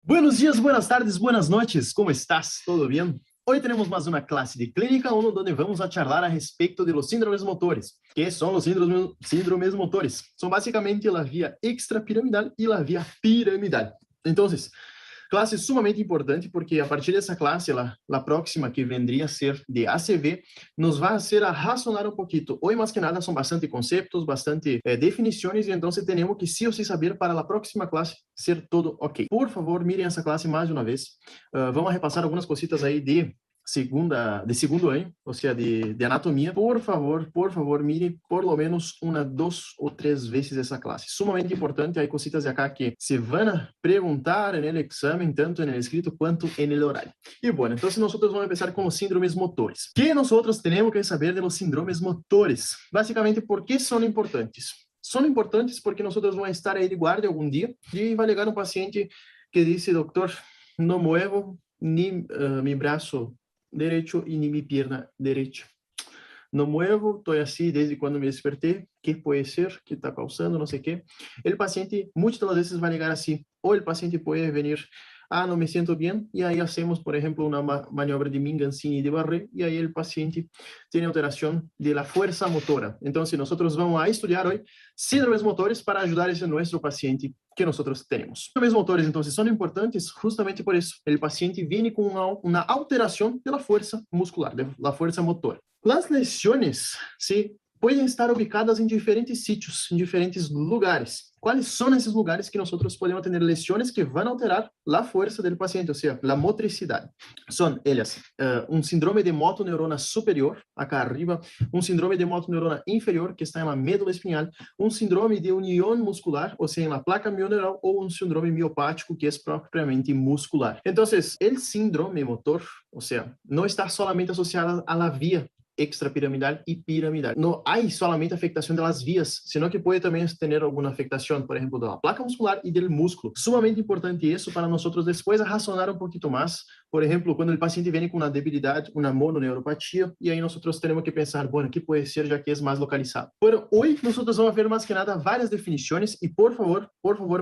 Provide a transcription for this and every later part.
Buenos dias, buenas tardes, buenas noches, ¿cómo estás? ¿Todo bien? Hoy tenemos más una clase de Clínica 1 donde vamos a charlar a respecto de los síndromes motores. ¿Qué son los síndromes motores? Son básicamente la vía extrapiramidal y la vía piramidal. Entonces, classe sumamente importante porque a partir dessa classe, a próxima que vendria a ser de ACV, nos vai ser a razonar um pouquinho. Hoje, mais que nada, são bastante conceitos, bastante definições, e então temos que sim ou sim saber para a próxima classe ser todo ok. Por favor, mirem essa classe mais de uma vez. Vamos repassar algumas cositas aí de segundo ano, ou seja, de anatomia. Por favor, mire por lo menos uma, duas ou três vezes essa classe. Sumamente importante, há cositas de acá que se van perguntar no exame, tanto no escrito quanto no horário. E bueno, então nós vamos começar com os síndromes motores. Que nós temos que saber de los síndromes motores? Basicamente, por que são importantes? São importantes porque nós vamos estar aí de guarda algum dia e vai chegar um paciente que diz, doutor, não muevo ni mi braço derecho y ni mi pierna derecha. No muevo, estoy así desde cuando me desperté. ¿Qué puede ser? ¿Qué está causando? No sé qué. El paciente muchas de las veces va a llegar así. O el paciente puede venir, no me siento bien, y ahí hacemos, por ejemplo, una maniobra de Mingancini y de Barré, y ahí el paciente tiene alteración de la fuerza motora. Entonces, nosotros vamos a estudiar hoy síndromes motores para ayudar a ese nuestro paciente que nosotros tenemos. Síndromes motores, entonces, son importantes justamente por eso. El paciente viene con una alteración de la fuerza muscular, de la fuerza motora. Las lesiones, ¿sí?, pueden estar ubicadas en diferentes sitios, en diferentes lugares. ¿Cuáles son esos lugares que nosotros podemos tener lesiones que van a alterar la fuerza del paciente, o sea, la motricidad? Son ellas, un síndrome de motoneurona superior, acá arriba, un síndrome de motoneurona inferior, que está en la médula espinhal, un síndrome de unión muscular, o sea, en la placa mioneural, o un síndrome miopático, que es propiamente muscular. Entonces, el síndrome motor, o sea, no está solamente asociado a la vía extrapiramidal y piramidal. No hay solamente afectación de las vías, sino que puede también tener alguna afectación, por ejemplo, de la placa muscular y del músculo. Sumamente importante eso para nosotros después razonar un poquito más. Por ejemplo, cuando el paciente viene con una debilidad, una mononeuropatía, y ahí nosotros tenemos que pensar, bueno, ¿qué puede ser ya que es más localizado? Bueno, hoy nosotros vamos a ver más que nada varias definiciones y por favor,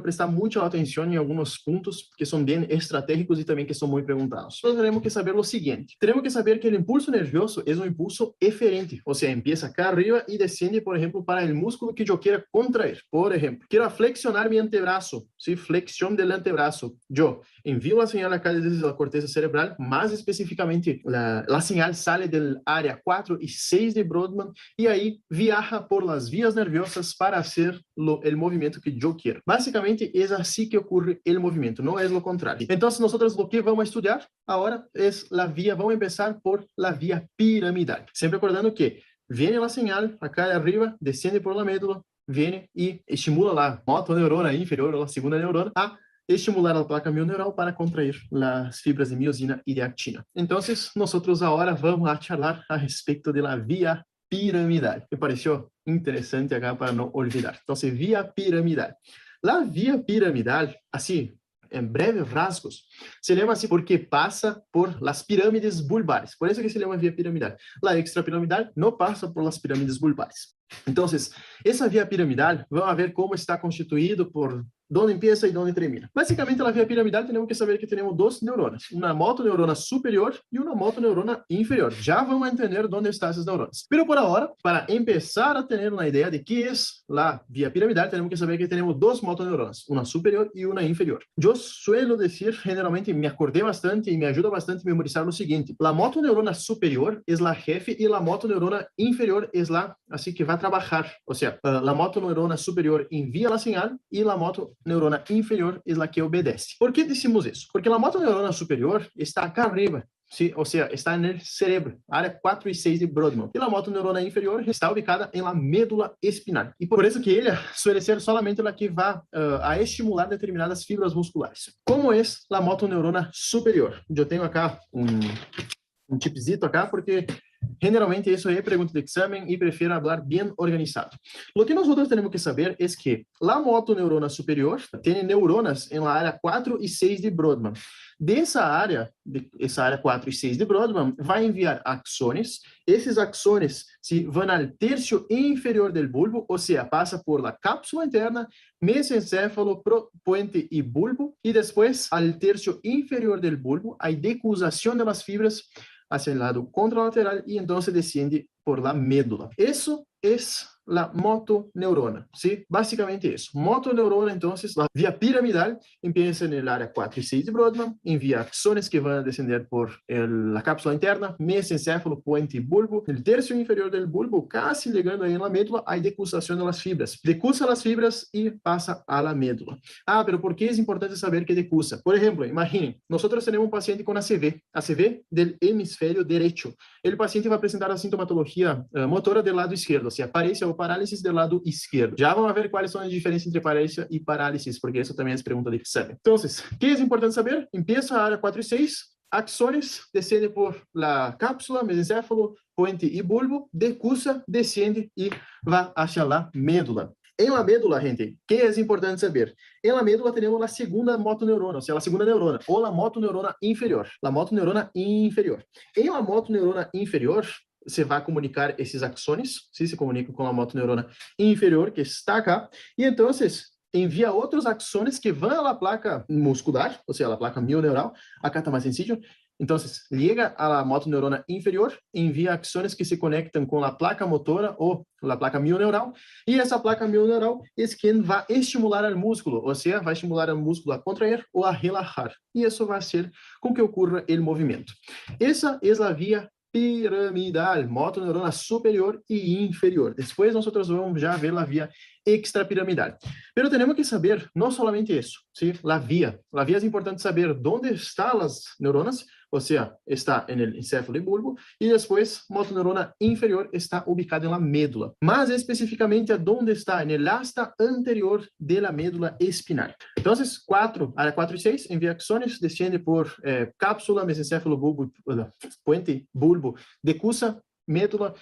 prestar mucha atención en algunos puntos que son bien estratégicos y también que son muy preguntados. Nosotros tenemos que saber lo siguiente. Tenemos que saber que el impulso nervioso es un impulso eferente, o sea, empieza acá arriba y desciende, por ejemplo, para el músculo que yo quiera contraer. Por ejemplo, quiero flexionar mi antebrazo, ¿sí? Flexión del antebrazo. Yo envío la señal acá desde la corteza cerebral, más específicamente la señal sale del área 4 y 6 de Brodmann y ahí viaja por las vías nerviosas para hacer el movimiento que yo quiero. Básicamente es así que ocurre el movimiento, no es lo contrario. Entonces nosotros lo que vamos a estudiar ahora es la vía, vamos a empezar por la vía piramidal. Sempre recordando que viene la señal acá de arriba, desciende por la médula, viene y estimula la motoneurona inferior o la segunda neurona a estimular a placa mioneural para contrair las fibras de miosina y de actina. Entonces, nosotros ahora vamos a charlar a respecto de la vía piramidal. Me pareció interesante acá para no olvidar. Entonces, vía piramidal. La vía piramidal, así, en breves rasgos, se llama así porque pasa por las pirámides vulvares. Por eso que se llama vía piramidal. La extrapiramidal no pasa por las pirámides vulvares. Entonces, esa vía piramidal, vamos a ver cómo está constituido por dónde empieza y dónde termina. Básicamente, la vía piramidal tenemos que saber que tenemos dos neuronas, una motoneurona superior y una motoneurona inferior. Ya vamos a entender dónde están esas neuronas. Pero por ahora, para empezar a tener una idea de qué es la vía piramidal, tenemos que saber que tenemos dos motoneuronas, una superior y una inferior. Yo suelo decir, generalmente, me acordé bastante y me ayuda bastante a memorizar lo siguiente. La motoneurona superior es la jefe y la motoneurona inferior es la, así que va a trabajar. O sea, la motoneurona superior envía la señal y la motoneurona inferior es la que obedece. ¿Por qué decimos eso? Porque la motoneurona superior está acá arriba, ¿sí? O sea, está en el cerebro, área 4 y 6 de Brodmann. Y la motoneurona inferior está ubicada en la médula espinal. Y por eso que ella suele ser solamente la que va a estimular determinadas fibras musculares. ¿Cómo es la motoneurona superior? Yo tengo acá un chipcito acá porque Generalmente eso es pregunta de examen y prefiero hablar bien organizado. Lo que nosotros tenemos que saber es que la motoneurona superior tiene neuronas en la área 4 y 6 de Brodmann. De esa área 4 y 6 de Brodmann, va a enviar axones. Esses axones van al tercio inferior del bulbo, o sea, pasa por la cápsula interna, mesencéfalo, puente y bulbo, y después al tercio inferior del bulbo hay decusación de las fibras hacia el lado contralateral y entonces desciende por la médula. Eso es la motoneurona, ¿sí? Básicamente eso. Motoneurona, entonces, la vía piramidal empieza en el área 4 y 6 de Brodmann, envía axones que van a descender por la cápsula interna, mesencéfalo, puente y bulbo. En el tercio inferior del bulbo, casi llegando ahí en la médula, hay decusación de las fibras. Decusa las fibras y pasa a la médula. Ah, pero ¿por qué es importante saber que decusa? Por ejemplo, imaginen, nosotros tenemos un paciente con ACV del hemisferio derecho. El paciente va a presentar la sintomatología motora del lado izquierdo, o sea, paresia o parálisis del lado izquierdo. Ya vamos a ver cuáles son las diferencias entre paresia y parálisis, porque eso también es pregunta de examen. Entonces, ¿qué es importante saber? Empieza a área 4 y 6, axones, desciende por la cápsula, mesencéfalo, puente y bulbo, decusa, desciende y va hacia la médula. En la médula, gente, ¿qué es importante saber? En la médula tenemos la segunda motoneurona, o sea, la segunda neurona, o la motoneurona inferior. La motoneurona inferior. En la motoneurona inferior, se vai comunicar esses axones, ¿sí? Se comunica com a motoneurona inferior, que está acá, e então envia outros axones que vão à placa muscular, ou seja, a placa mioneural. Acá está mais sencillo. Então, liga a motoneurona inferior, envia axones que se conectam com a placa motora ou a placa mioneural, e essa placa mioneural é quem vai estimular o músculo, ou seja, vai estimular o músculo a contrair ou a relaxar, e isso vai ser com que ocorra o movimento. Essa é a via piramidal, motoneurona superior y inferior. Después nosotros vamos ya a ver la vía extrapiramidal. Pero tenemos que saber no solamente eso, ¿sí? La vía es importante saber dónde están las neuronas, o sea, está en el encéfalo y bulbo, y después motoneurona inferior está ubicada en la médula, más específicamente a dónde está, en el asta anterior de la médula espinal. Entonces, área 4 y 6, envía axones, desciende por cápsula, mesencéfalo, bulbo, puente, bulbo, decusa, médula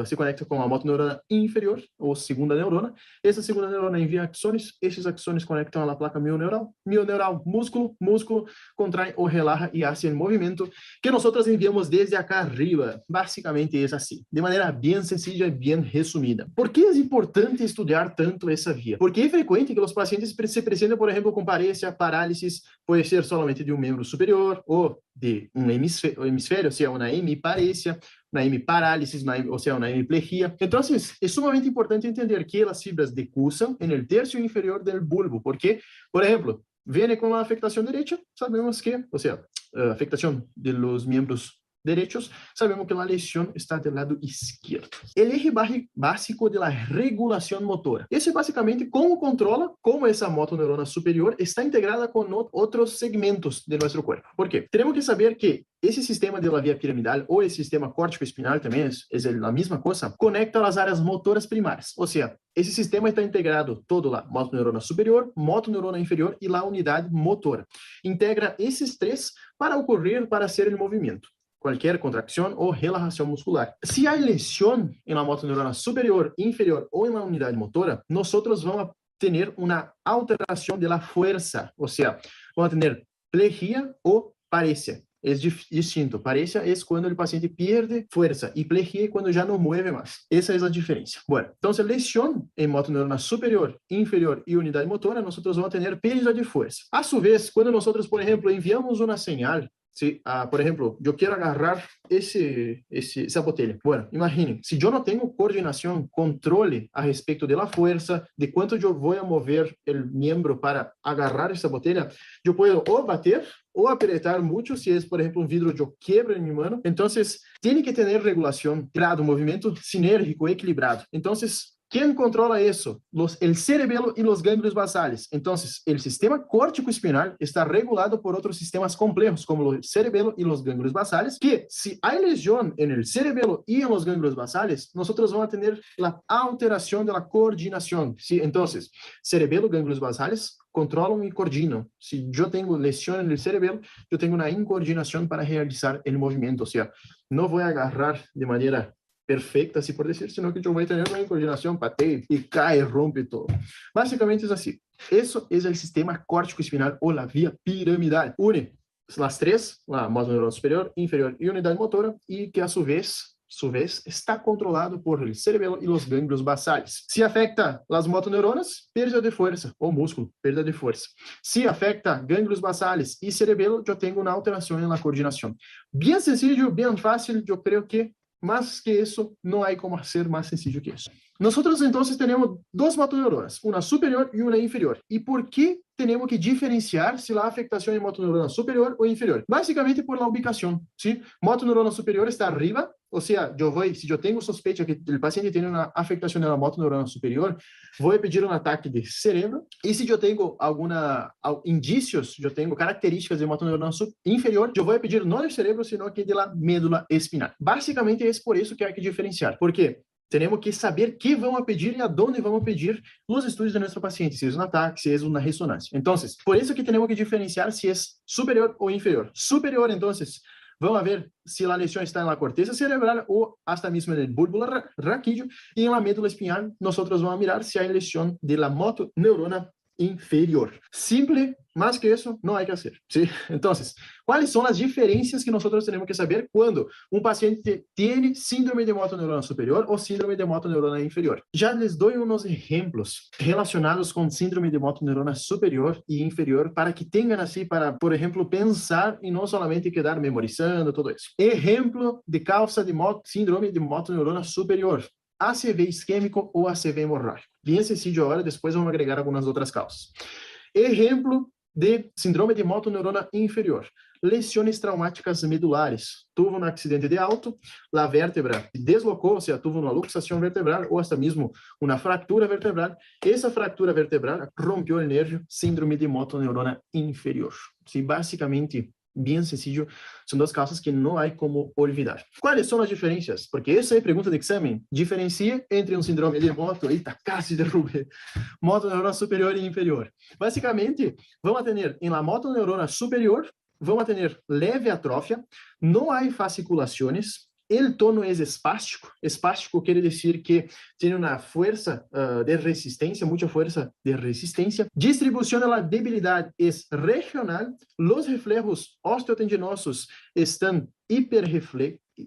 se conecta com a motoneurona inferior, ou segunda neurona. Essa segunda neurona envia axones, esses axones conectam à placa mioneural, músculo contrai ou relaxa e hace o movimento que nós enviamos desde acá arriba. Basicamente é assim, de maneira bem sencilla e bem resumida. Por que é importante estudar tanto essa via? Porque é frequente que os pacientes se apresentem, por exemplo, com paresia, parálisis, pode ser somente de um membro superior ou de um hemisfério, ou seja, uma hemiparesia, na hemiparálisis, ou seja, na hemiplegia. Então, é sumamente importante entender que as fibras decusam no terço inferior do bulbo, porque, por exemplo, vem com a afectação direita, sabemos que, ou seja, afectação dos membros derechos, sabemos que a lesão está do lado izquierdo. O eje básico de la regulação motora. Esse é basicamente como controla como essa motoneurona superior está integrada com outros segmentos de nosso corpo. Por quê? Temos que saber que esse sistema de la via piramidal ou esse sistema córtico-espinal também é a mesma coisa, conecta as áreas motoras primárias. Ou seja, esse sistema está integrado todo lá, motoneurona superior, motoneurona inferior e a unidade motora. Integra esses três para ocorrer, para ser o movimento. Qualquer contracção ou relaxação muscular. Se há lesão em la motoneurona superior, inferior ou em la unidade motora, nós vamos ter uma alteração de la fuerza, ou seja, vamos ter plegia ou paresia. É distinto. Paresia é quando o paciente perde força e plegia é quando já não move mais. Essa é a diferença. Bueno, então, lesão em motoneurona superior, inferior e unidade motora, nós vamos ter pérdida de força. A su vez, quando nós, por exemplo, enviamos uma señal, si, por ejemplo, yo quiero agarrar esa botella. Bueno, imaginen, si yo no tengo coordinación, controle a respecto de la fuerza, de cuánto yo voy a mover el miembro para agarrar esa botella, yo puedo o bater o apretar mucho, si es, por ejemplo, un vidrio, yo quiebro en mi mano. Entonces, tiene que tener regulación, grado, movimiento sinérgico, equilibrado. Entonces, ¿quién controla eso? El cerebelo y los ganglios basales. Entonces, el sistema córtico-espinal está regulado por otros sistemas complejos, como el cerebelo y los ganglios basales, que si hay lesión en el cerebelo y en los ganglios basales, nosotros vamos a tener la alteración de la coordinación. ¿Sí? Entonces, cerebelo, ganglios basales, controlam y coordinan. Si yo tengo lesión en el cerebelo, yo tengo una incoordinación para realizar el movimiento. O sea, no voy a agarrar de manera perfecta, así por decir, sino que yo voy a tener una incoordinación, pateo y cae, rompe todo. Básicamente es así. Eso es el sistema córtico espinal o la vía piramidal. Une las tres, la motoneurona superior, inferior y unidad motora, y que a su vez está controlado por el cerebelo y los ganglios basales. Si afecta las motoneuronas, pérdida de fuerza, o músculo, pérdida de fuerza. Si afecta ganglios basales y cerebelo, yo tengo una alteración en la coordinación. Bien sencillo, bien fácil, yo creo que más que eso, no hay como hacer más sencillo que eso. Nosotros entonces tenemos dos motoneuronas, una superior y una inferior. ¿Y por qué tenemos que diferenciar si la afectación es motoneurona superior o inferior? Básicamente por la ubicación, ¿sí? Motoneurona superior está arriba, o sea, si yo tengo sospecha que el paciente tiene una afectación en la motoneurona superior, voy a pedir un ataque de cerebro. Y si yo tengo indicios, yo tengo características de motoneurona inferior, yo voy a pedir no del cerebro, sino que de la médula espinal. Básicamente es por eso que hay que diferenciar, porque tenemos que saber qué vamos a pedir y a dónde vamos a pedir los estudios de nuestro paciente, si es un ataque, si es una resonancia. Entonces, por eso que tenemos que diferenciar si es superior o inferior. Superior, entonces, vamos a ver si la lesión está en la corteza cerebral o hasta mismo en el bulbo raquídeo, y en la médula espinal nosotros vamos a mirar si hay lesión de la motoneurona inferior. Simple, más que eso, no hay que hacer, ¿sí? Entonces, ¿cuáles son las diferencias que nosotros tenemos que saber cuando un paciente tiene síndrome de motoneurona superior o síndrome de motoneurona inferior? Ya les doy unos ejemplos relacionados con síndrome de motoneurona superior y inferior para que tengan así, para, por ejemplo, pensar y no solamente quedar memorizando todo eso. Ejemplo de causa de síndrome de motoneurona superior: ACV isquêmico ou ACV hemorrágico. Bien sencillo ahora, después vamos a agregar algunas otras causas. Ejemplo de síndrome de motoneurona inferior: lesiones traumáticas medulares. Tuvo un accidente de auto, la vértebra deslocou, ou seja, tuvo uma luxação vertebral ou hasta mesmo uma fratura vertebral. Essa fratura vertebral rompeu o nervio, síndrome de motoneurona inferior. Sí, básicamente, bien sencillo, son dos causas que no hay como olvidar. ¿Cuáles son las diferencias? Porque esa es pregunta de examen. Diferencia entre un síndrome de moto, casi derrubé, motoneurona superior e inferior. Básicamente, vamos a tener en la motoneurona superior, vamos a tener leve atrofia, no hay fasciculaciones. El tono es espástico. Espástico quiere decir que tiene una fuerza de resistencia, mucha fuerza de resistencia. Distribución de la debilidad es regional. Los reflejos osteotendinosos están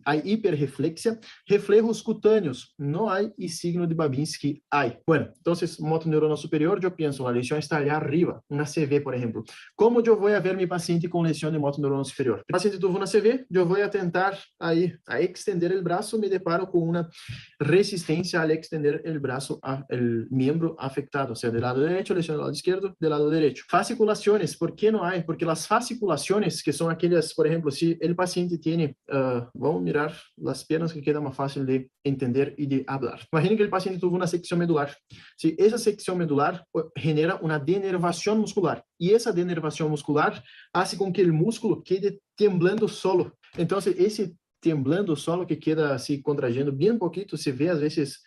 hay hiperreflexia. Reflejos cutáneos no hay, y signo de Babinski hay. Bueno, entonces, motoneurona superior, yo pienso, la lesión está allá arriba, una CV, por ejemplo. ¿Cómo yo voy a ver mi paciente con lesión de motoneurona superior? El paciente tuvo una CV, yo voy a tentar ahí a extender el brazo, me deparo con una resistencia al extender el brazo al miembro afectado, o sea, del lado derecho, lesión del lado izquierdo, del lado derecho. Fasciculaciones, ¿por qué no hay? Porque las fasciculaciones, que son aquellas, por ejemplo, si el paciente tiene, vamos a mirar las piernas, que queda más fácil de entender y de hablar. Imaginen que el paciente tuvo una sección medular. Si esa sección medular genera una denervación muscular, y esa denervación muscular hace con que el músculo quede temblando solo. Entonces, ese temblando solo que queda así contrayendo bien poquito, se ve a veces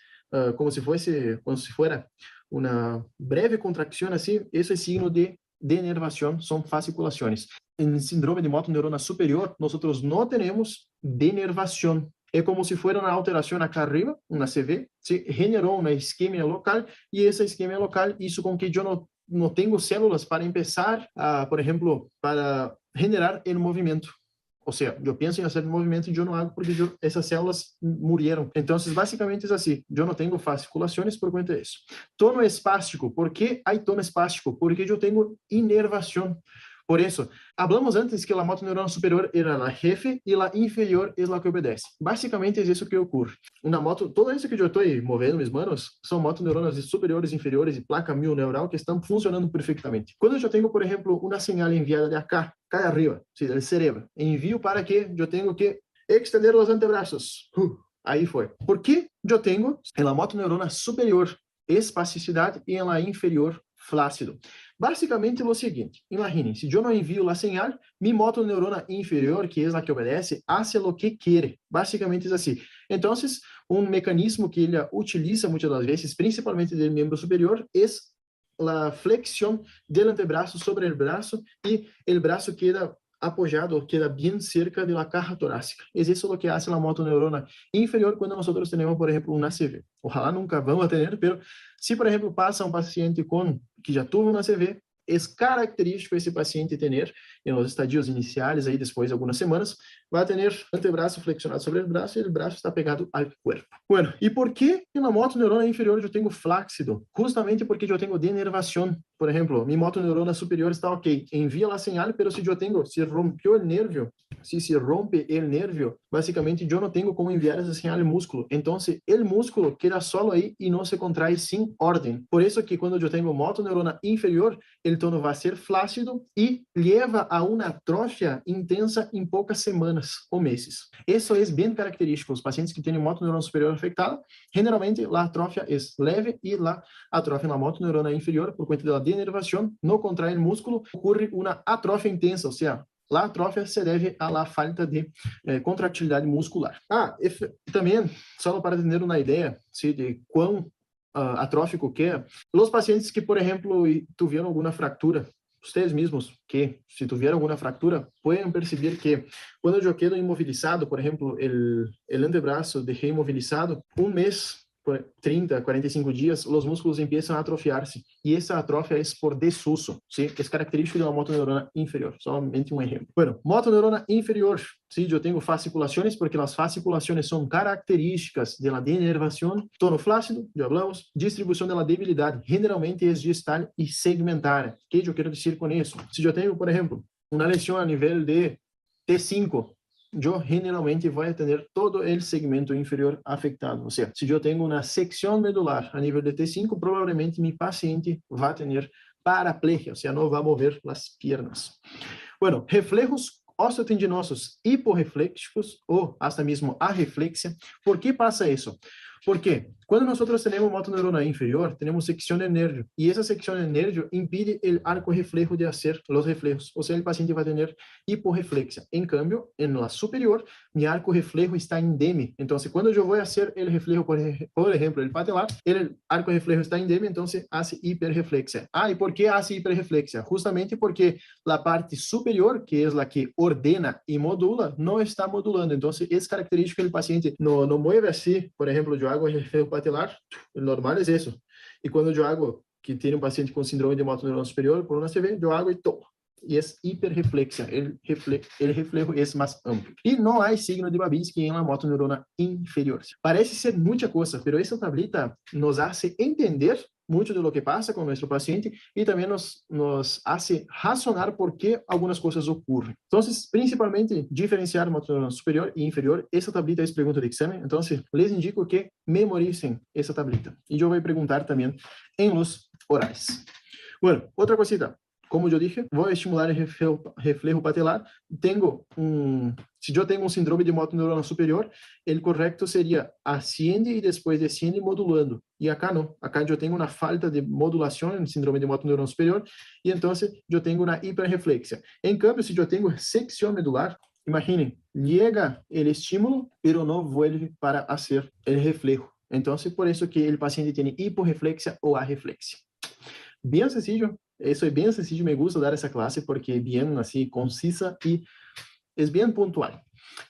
como si fuera una breve contracción así. Eso es signo de denervación, son fasciculaciones. En el síndrome de motoneurona superior, nosotros no tenemos denervación. Es como si fuera una alteración acá arriba, una CV, se generó una isquemia local, y esa isquemia local hizo con que yo no tengo células para empezar, por ejemplo, para generar el movimiento. O sea, yo pienso en hacer el movimiento y yo no hago porque esas células murieron. Entonces, básicamente es así. Yo no tengo fasciculaciones por cuenta de eso. Tono espástico. ¿Por qué hay tono espástico? Porque yo tengo inervación. Por eso, hablamos antes que la motoneurona superior era la jefe y la inferior es la que obedece. Básicamente es eso que ocurre. Una moto, todo eso que yo estoy moviendo mis manos son motoneuronas superiores, inferiores y placa mioneural que están funcionando perfectamente. Cuando yo tengo, por ejemplo, una señal enviada de acá arriba, sí, del cerebro, envío para que yo tengo que extender los antebrazos. Ahí fue. ¿Por qué yo tengo en la motoneurona superior espasticidad y en la inferior flácido? Básicamente lo seguinte, imaginen, si yo no envío la señal, mi motoneurona inferior, que es la que obedece, hace lo que quiere. Básicamente es así. Entonces, un mecanismo que ella utiliza muchas das veces, principalmente del miembro superior, es la flexión del antebrazo sobre el brazo y el brazo queda apoyado, queda bien cerca de la caja torácica. Es eso lo que hace la motoneurona inferior cuando nosotros tenemos, por ejemplo, un ACV. Ojalá nunca vamos a tener, pero si, por ejemplo, pasa un paciente que ya tuvo un ACV, es característico esse paciente ter, em los estadios iniciais, aí depois de algumas semanas, vai ter antebraço flexionado sobre o braço e o braço está pegado ao corpo. Bueno, e por que na motoneurona inferior eu tenho flácido? Justamente porque eu tenho denervação. Por exemplo, minha motoneurona superior está ok, envia a señal, pero se rompeu o nervio, se rompe o nervio, basicamente eu não tenho como enviar essa señal ao músculo. Então, o músculo queda solo aí e não se contrai sem ordem. Por isso que quando eu tenho motoneurona inferior, o tono vai ser flácido e leva a uma atrofia intensa em poucas semanas ou meses. Isso é bem característico. Os pacientes que têm motoneurona superior afetada, generalmente a atrofia é leve e a atrofia na motoneurona inferior, por conta da denervação, não contrai o músculo, ocorre uma atrofia intensa, ou seja, a atrofia se deve à falta de contratilidade muscular. Também, só para ter uma ideia de quão atrófico que é, os pacientes que, por exemplo, tiveram alguma fractura, vocês mesmos que, se tiveram alguma fractura, podem perceber que quando eu quedo imobilizado, por exemplo, o antebraço deixei imobilizado, um mês, 30, 45 dias, os músculos começam a atrofiar-se. E essa atrofia é por desuso, ¿sí? É característico de uma motoneurona inferior. Somente um exemplo. Bueno, motoneurona inferior, ¿sí? Eu tenho fasciculações, porque as fasciculações são características da denervação, tono flácido, já falamos, distribuição da debilidade, generalmente é distal e segmentária. O que eu quero dizer com isso? Se eu tenho, por exemplo, uma lesão a nível de T5, eu generalmente vou ter todo o segmento inferior afetado. Ou seja, se eu tenho uma secção medular a nível de T5, provavelmente meu paciente vai ter paraplegia, ou seja, não vai mover as pernas. Bueno, reflejos osteotendinosos hiporreflexos ou hasta mesmo arreflexia. ¿Por que passa isso? Porque quando nós temos motoneurona inferior, temos secção de nervio, e essa secção de nervio impide o arco reflejo de fazer os reflejos, ou seja, o paciente vai ter hiporreflexia. Em cambio, en la superior, mi arco reflejo está indeme. Então, quando eu vou fazer o reflejo, por exemplo, o patelar, o arco reflejo está indeme, então hace hiperreflexia. E por que hace hiperreflexia? Justamente porque a parte superior, que é a que ordena e modula, não está modulando. Então, é característico que o paciente não mueve assim, por exemplo, eu hago o reflejo patelar, o normal é isso. E quando eu hago, que tem um paciente com síndrome de motoneurona superior, por uma CV, eu hago e tomo. E é hiperreflexia, o reflejo é mais amplo. E não há signo de Babinski em la motoneurona inferior. Parece ser muita coisa, mas essa tablita nos hace entender muito de lo que passa com nosso paciente e também nos hace razonar por que algumas coisas ocorrem. Então, principalmente, diferenciar motoneurona superior e inferior. Essa tablita é pergunta de exame, então, les indico que memoricem essa tablita. E eu vou perguntar também em los orais. Bueno, outra cosita. Como eu dije, vou estimular o reflejo patelar. Se eu tenho um síndrome de motoneurona superior, o correto seria asciende e depois descende modulando. E acá não. Acá eu tenho uma falta de modulação no síndrome de motoneurona superior e então eu tenho uma hiperreflexia. Em cambio, se eu tenho secção medular, imaginem, chega o estímulo, mas não vuelve para fazer o reflejo. Então, por isso que o paciente tem hiporreflexia ou arreflexia. Bem sencillo. Isso é bem sencillo, me gusta dar essa classe porque é bem assim concisa e é bem pontual.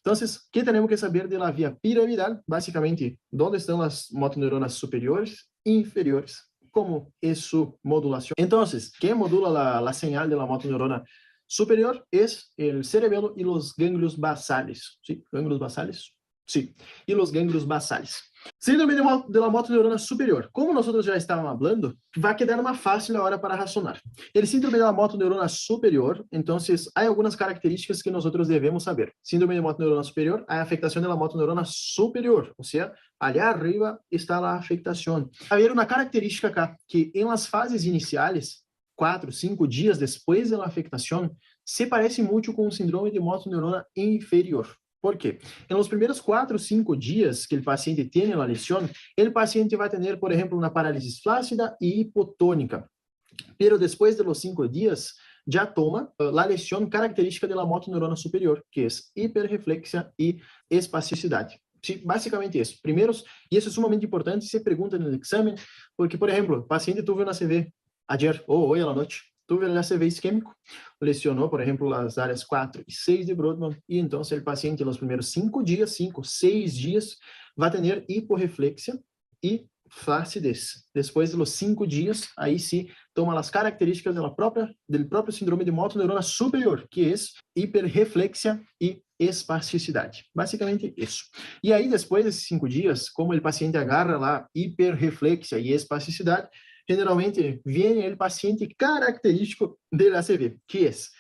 Então, o que temos que saber da via piramidal? Basicamente, onde estão as motoneuronas superiores e inferiores? Como é sua modulação? Então, quem modula a señal da motoneurona superior é o cerebelo e os gânglios basales. ¿Sí? ¿Gânglios basales? Sí. E os gânglios basales. Síndrome de la motoneurona superior. Como nós já estávamos falando, vai quedar uma fácil hora para razonar. O síndrome de la motoneurona superior, então, há algumas características que nós devemos saber. Síndrome de motoneurona superior, a afectação da motoneurona superior, ou seja, allá arriba está a afectação. Haver uma característica acá, que em las fases iniciais, 4, 5 dias depois da afectação, se parece muito com o síndrome de motoneurona inferior. ¿Por quê? En los primeiros 4 o 5 dias que o paciente tem a lesão, o paciente vai ter, por exemplo, uma parálise flácida e hipotônica. Pero depois de los 5 dias, já toma a lesão característica da motoneurona superior, que é hiperreflexia e espasticidade. Sí, basicamente isso. Primeiros, e isso é sumamente importante, se pergunta no exame, porque, por exemplo, o paciente teve uma CV ayer ou hoje à noite tuve el ACV isquémico, lesionó, por ejemplo, las áreas 4 y 6 de Brodmann, y entonces el paciente en los primeros 5 días, 5, 6 días, va a tener hiporreflexia y flacidez. Después de los 5 días, ahí sí toma las características del propio síndrome de motoneurona superior, que es hiperreflexia y espasticidad. Básicamente eso. Y ahí después de esos 5 días, como el paciente agarra la hiperreflexia y espasticidad, generalmente viene el paciente característico del ACV, que es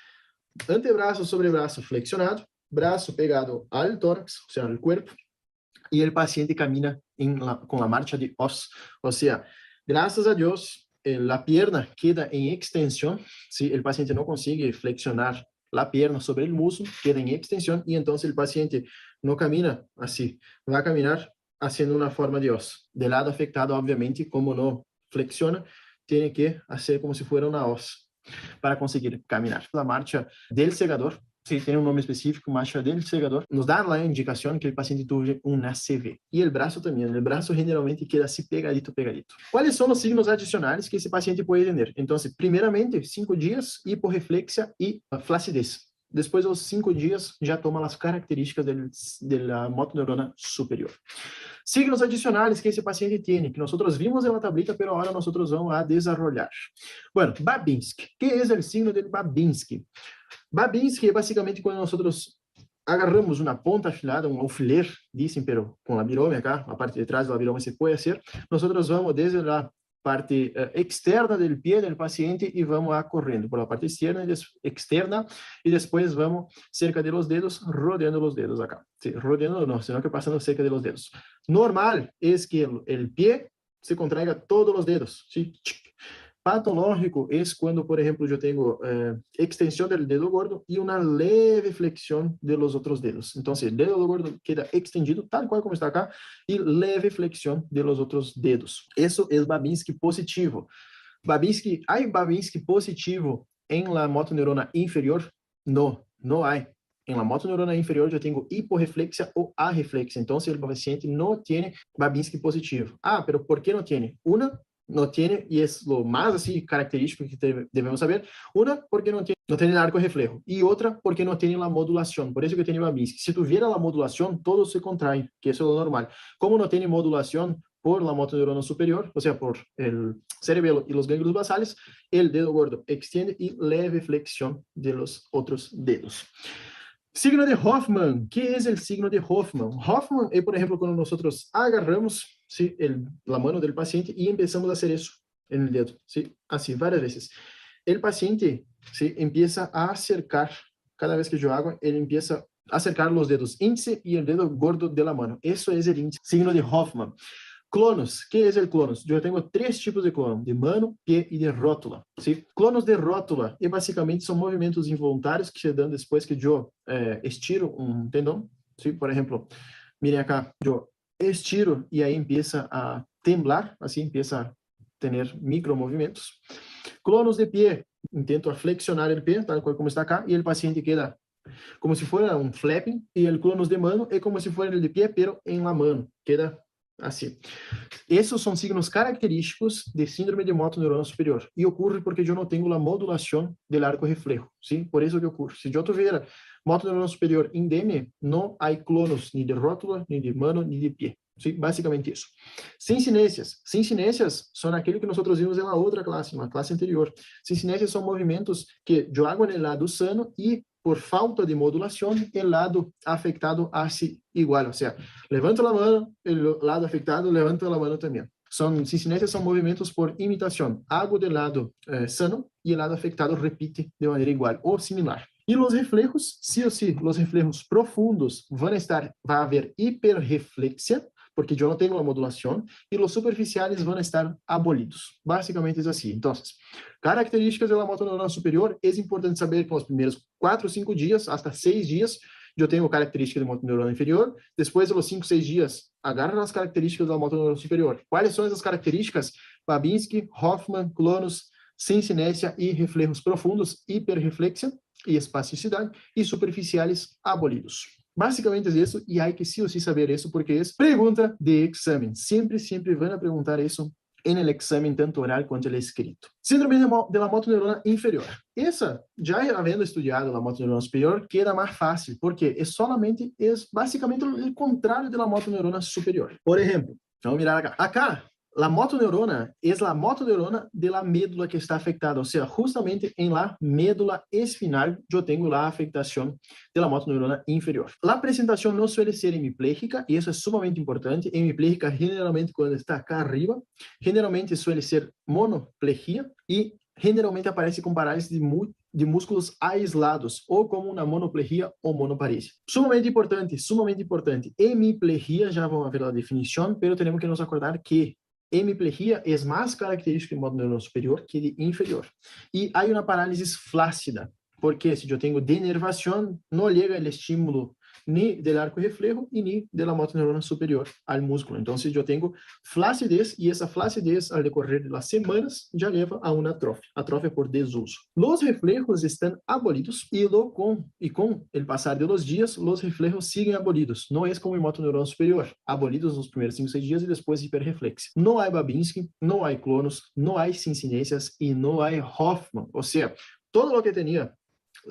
antebrazo sobre brazo flexionado, brazo pegado al tórax, o sea, al cuerpo, y el paciente camina con la marcha de os. O sea, gracias a Dios, la pierna queda en extensión. Si el paciente no consigue flexionar la pierna sobre el muslo, queda en extensión, y entonces el paciente no camina así, va a caminar haciendo una forma de os. Del lado afectado, obviamente, como no flexiona, tiene que hacer como si fuera una os para conseguir caminar. La marcha del segador, sí, tiene un nombre específico, marcha del segador, nos da la indicación que el paciente tuvo un ACV. Y el brazo también, el brazo generalmente queda así pegadito, pegadito. ¿Cuáles son los signos adicionales que ese paciente puede tener? Entonces, primeramente, 5 días, hiporreflexia y flacidez. Después de los 5 días, ya toma las características de la motoneurona superior. Signos adicionales que esse paciente tem, que nós vimos na tablita, pero agora nós vamos a desarrollar. Bueno, Babinski. ¿Qué es el signo de Babinski? Babinski é basicamente quando nós agarramos uma ponta afilada, um alfiler, dicen, pero com a virome acá, a parte de trás da virome se pode hacer. Nós vamos desde a parte externa del pie del paciente y vamos a corriendo por la parte externa y después vamos cerca de los dedos, rodeando los dedos acá. Sí, rodeando no, sino que pasando cerca de los dedos. Normal es que el pie se contraiga todos los dedos. ¿Sí? Patológico es cuando, por ejemplo, yo tengo extensión del dedo gordo y una leve flexión de los otros dedos. Entonces, el dedo gordo queda extendido, tal cual como está acá, y leve flexión de los otros dedos. Eso es Babinski positivo. ¿Hay Babinski positivo en la motoneurona inferior? No, no hay. En la motoneurona inferior yo tengo hiporreflexia o arreflexia. Entonces, el paciente no tiene Babinski positivo. Ah, pero ¿por qué no tiene? No tiene, y es lo más así característico que debemos saber. Una, porque no tiene el arco reflejo. Y otra, porque no tiene la modulación. Por eso que tiene Babinski. Si tuviera la modulación, todo se contrae, que eso es lo normal. Como no tiene modulación por la motoneurona superior, o sea, por el cerebelo y los ganglios basales, el dedo gordo extiende y leve flexión de los otros dedos. Signo de Hoffman. ¿Qué es el signo de Hoffman? Hoffman es, por ejemplo, cuando nosotros agarramos, ¿sí?, la mano del paciente y empezamos a hacer eso en el dedo, ¿sí? Así, varias veces. El paciente, ¿sí?, empieza a acercar, cada vez que yo hago, él empieza a acercar los dedos índice y el dedo gordo de la mano. Eso es el índice. Signo de Hoffman. Clonos. ¿Qué es el clonos? Yo tengo 3 tipos de clono, de mano, pie y de rótula. ¿Sí? Clonos de rótula, y básicamente son movimientos involuntarios que se dan después que yo estiro un tendón. ¿Sí? Por ejemplo, miren acá, yo estiro y ahí empieza a temblar, así empieza a tener micromovimientos. Clonos de pie, intento flexionar el pie, tal cual como está acá, y el paciente queda como si fuera un flapping, y el clonos de mano es como si fuera el de pie, pero en la mano, queda assim. Esses são signos característicos de síndrome de motoneurona superior. E ocorre porque eu não tenho a modulação do arco reflejo. ¿Sí? Por isso que ocorre. Se eu tiver motoneurona superior indeme, não há clonos nem de rótula, nem de mano, nem de pé. ¿Sí? Basicamente isso. Sincinesias. Sincinesias são aquilo que nós vimos na outra classe, na classe anterior. Sincinesias são movimentos que eu hago no lado sano e por falta de modulación, el lado afectado hace igual. O sea, levanto la mano, el lado afectado levanta la mano también. Sincinesias son movimientos por imitación. Hago del lado sano y el lado afectado repite de manera igual o similar. Y los reflejos, sí o sí, los reflejos profundos va a haber hiperreflexia, porque yo no tengo la modulación, y los superficiales van a estar abolidos. Básicamente es así. Entonces, características de la motoneurona superior, es importante saber que los primeros 4 o 5 días, hasta 6 días, yo tengo características de motoneurona inferior. Después de los 5 o 6 días, agarra las características de la motoneurona superior. ¿Cuáles son esas características? Babinski, Hoffman, clonos, sincinesia y reflejos profundos, hiperreflexia y espasticidad, y superficiales abolidos. Basicamente é isso, e há que sim ou sim saber isso, porque é pergunta de exame. Sempre van a perguntar isso en el examen tanto oral quanto el escrito. Síndrome de la motoneurona inferior. Essa, já havendo estudado a motoneurona superior, queda mais fácil, porque é basicamente o contrário da motoneurona superior. Por exemplo, vamos mirar acá. Acá, la motoneurona es la motoneurona de la médula que está afectada, o sea, justamente en la médula espinal yo tengo la afectación de la motoneurona inferior. La presentación no suele ser hemipléjica, y eso es sumamente importante. Hemipléjica generalmente cuando está acá arriba, generalmente suele ser monoplejía y generalmente aparece com parálisis de músculos aislados, ou como uma monoplejia ou monoparesia. Sumamente importante. Hemiplegia, já vamos ver a definição, pero temos que nos acordar que hemiplegia é mais característica de motoneurona superior que de inferior. E há uma parálise flácida, porque se eu tenho denervação, não chega o estímulo ni del arco reflejo y ni de la motoneurona superior al músculo. Entonces yo tengo flacidez y esa flacidez al decorrer de las semanas ya lleva a una atrofia por desuso. Los reflejos están abolidos y con el pasar de los días los reflejos siguen abolidos. No es como en motoneurona superior, abolidos los primeros 5 o 6 días y después hiperreflexia. No hay Babinski, no hay clonos, no hay sincinésias y no hay Hoffman. O sea, todo lo que tenía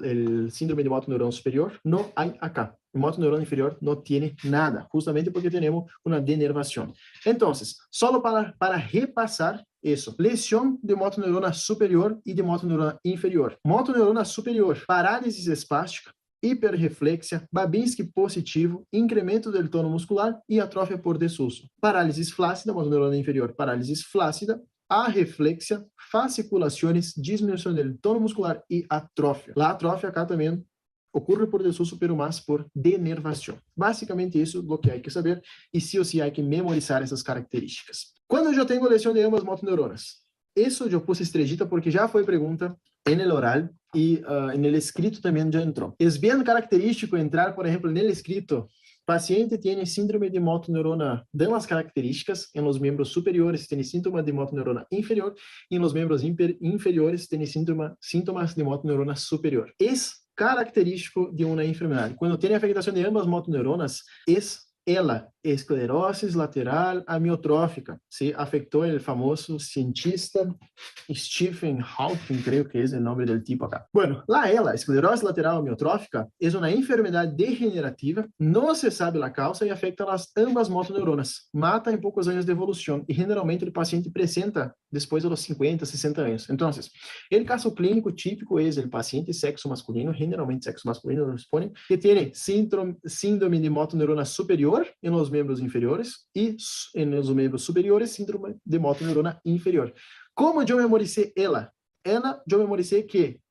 el síndrome de motoneurona superior no hay acá. El motoneurona inferior no tiene nada, justamente porque tenemos una denervación. Entonces, solo para repasar eso, lesión de motoneurona superior y de motoneurona inferior. Motoneurona superior, parálisis espástica, hiperreflexia, Babinski positivo, incremento del tono muscular y atrofia por desuso. Parálisis flácida, motoneurona inferior, parálisis flácida, arreflexia, fasciculações, diminuição do tono muscular e atrofia. A atrofia acá também ocorre por desuso, pero mais por denervação. Basicamente isso é o que há que saber e sim ou sim há que memorizar essas características. Quando eu tenho lesão de ambas motoneuronas? Isso eu pus estrellita porque já foi pergunta en el oral e en el escrito também já entrou. É bem característico entrar, por exemplo, no escrito. Paciente tiene síndrome de motoneurona, dan las características, en los miembros superiores tiene síntoma de motoneurona inferior y en los miembros inferiores tiene síntomas de motoneurona superior. Es característico de una enfermedad. Cuando tiene afectación de ambas motoneuronas, es ela, esclerosis lateral amiotrófica, ¿sí? Afectó el famoso cientista Stephen Hawking, creo que es el nombre del tipo acá. Bueno, la esclerosis lateral amiotrófica, es una enfermedad degenerativa, no se sabe la causa y afecta ambas motoneuronas, mata en pocos años de evolución y generalmente el paciente presenta después de los 50, 60 años. Entonces, el caso clínico típico es el paciente sexo masculino, generalmente sexo masculino nos pone, que tiene síndrome de motoneurona superior en los miembros inferiores y en los miembros superiores síndrome de motoneurona inferior. ¿Cómo yo memoricé ela? Yo memoricé que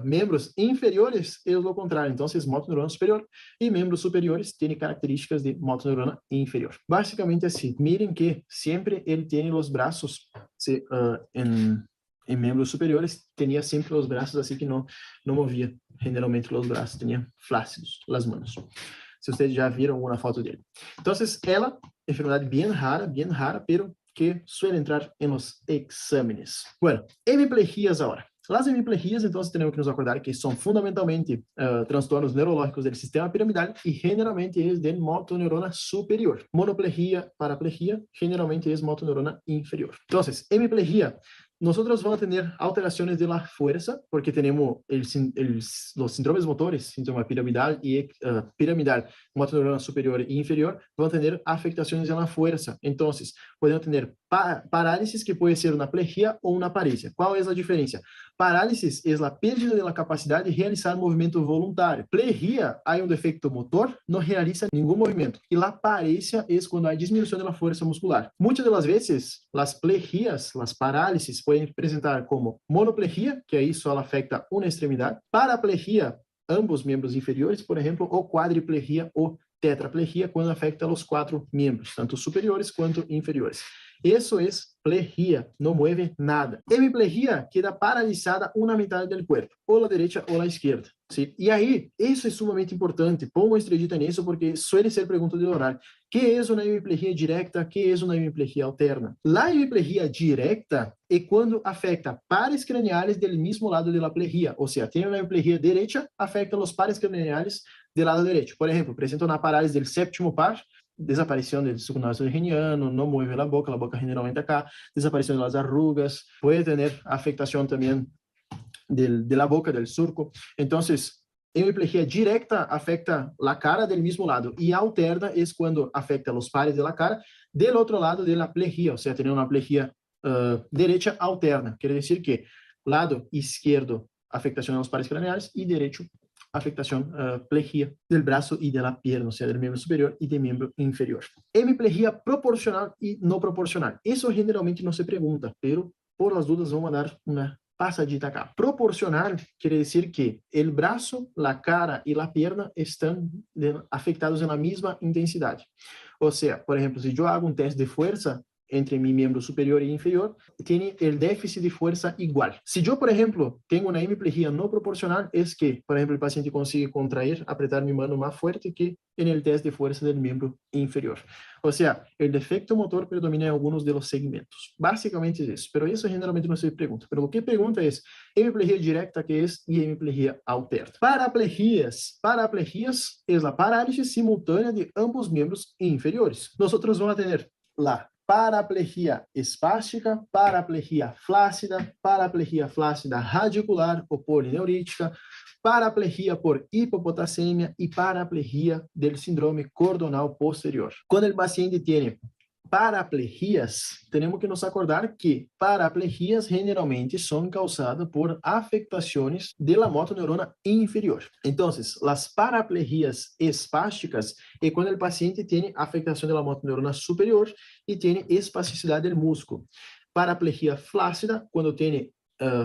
membros inferiores es lo contrario, entonces motoneurona superior y miembros superiores tiene características de motoneurona inferior. Básicamente así, miren que siempre él tiene los brazos en miembros superiores, tenía siempre los brazos así que no movía generalmente los brazos, tenía flácidos las manos. Se vocês já viram alguma foto dele. Então, ela, enfermedade bem rara, pero que suele entrar em los exámenes. Bueno, hemiplegias agora. As hemiplegias, então, temos que nos acordar que são fundamentalmente transtornos neurológicos do sistema piramidal e generalmente é de motoneurona superior. Monoplegia, paraplegia, generalmente é motoneurona inferior. Então, hemiplegia, nosotros vamos a tener alteraciones de la fuerza porque tenemos los síndromes motores, síndrome piramidal y motoneurona superior e inferior, van a tener afectaciones en la fuerza. Entonces, podemos tener parálisis que puede ser una plejía o una paresia. ¿Cuál es la diferencia? Parálisis es la pérdida de la capacidad de realizar movimiento voluntario. Plejía, hay un defecto motor, no realiza ningún movimiento. Y la paresia es cuando hay disminución de la fuerza muscular. Muchas de las veces, las plejías, las parálisis, pueden presentar como monoplejía, que ahí solo afecta una extremidad, paraplejía, ambos miembros inferiores, por ejemplo, o cuadriplejía o tetraplejía, cuando afecta a los 4 miembros, tanto superiores quanto inferiores. Eso es plejía, no mueve nada. Hemiplegia queda paralisada una mitad del cuerpo, o la derecha o la izquierda. ¿Sí? Y ahí, eso es sumamente importante. Pongo estrellita en eso porque suele ser pregunta del oral. ¿Qué es una hemiplegia directa? ¿Qué es una hemiplegia alterna? La hemiplegia directa es cuando afecta pares craneales del mismo lado de la plejía. O sea, tiene una hemiplegia derecha, afecta los pares craneales del lado derecho. Por ejemplo, presenta una parálisis del séptimo par desaparición del sulcus reniano, no mueve la boca generalmente acá, desaparición de las arrugas, puede tener afectación también de la boca, del surco. Entonces, hemiplegia directa afecta la cara del mismo lado y alterna es cuando afecta los pares de la cara del otro lado de la plejía, o sea, tener una plejía derecha alterna. Quiere decir que lado izquierdo, afectación a los pares craneales y derecho, afectación plejía del brazo y de la pierna, o sea, del miembro superior y del miembro inferior. Hemiplegia proporcional y no proporcional. Eso generalmente no se pregunta, pero por las dudas vamos a dar una pasadita acá. Proporcional quiere decir que el brazo, la cara y la pierna están afectados en la misma intensidad. O sea, por ejemplo, si yo hago un test de fuerza entre mi miembro superior e inferior, tiene el déficit de fuerza igual. Si yo, por ejemplo, tengo una hemiplegia no proporcional, es que, por ejemplo, el paciente consigue contraer, apretar mi mano más fuerte que en el test de fuerza del miembro inferior. O sea, el defecto motor predomina en algunos de los segmentos. Básicamente es eso, pero eso generalmente no se pregunta. Pero lo que pregunta es, hemiplegia directa, ¿qué es? Y hemiplegia alterna. Paraplegias. Paraplegias es la parálisis simultánea de ambos miembros inferiores. Nosotros vamos a tener la paraplegia espástica, paraplegia flácida radicular o polineurítica, paraplegia por hipopotassemia y paraplegia del síndrome cordonal posterior. Cuando el paciente tiene paraplegias, tenemos que nos acordar que paraplegias generalmente son causadas por afectaciones de la motoneurona inferior. Entonces, las paraplegias espásticas es cuando el paciente tiene afectación de la motoneurona superior y tiene espasticidad del músculo. Paraplegia flácida, cuando tiene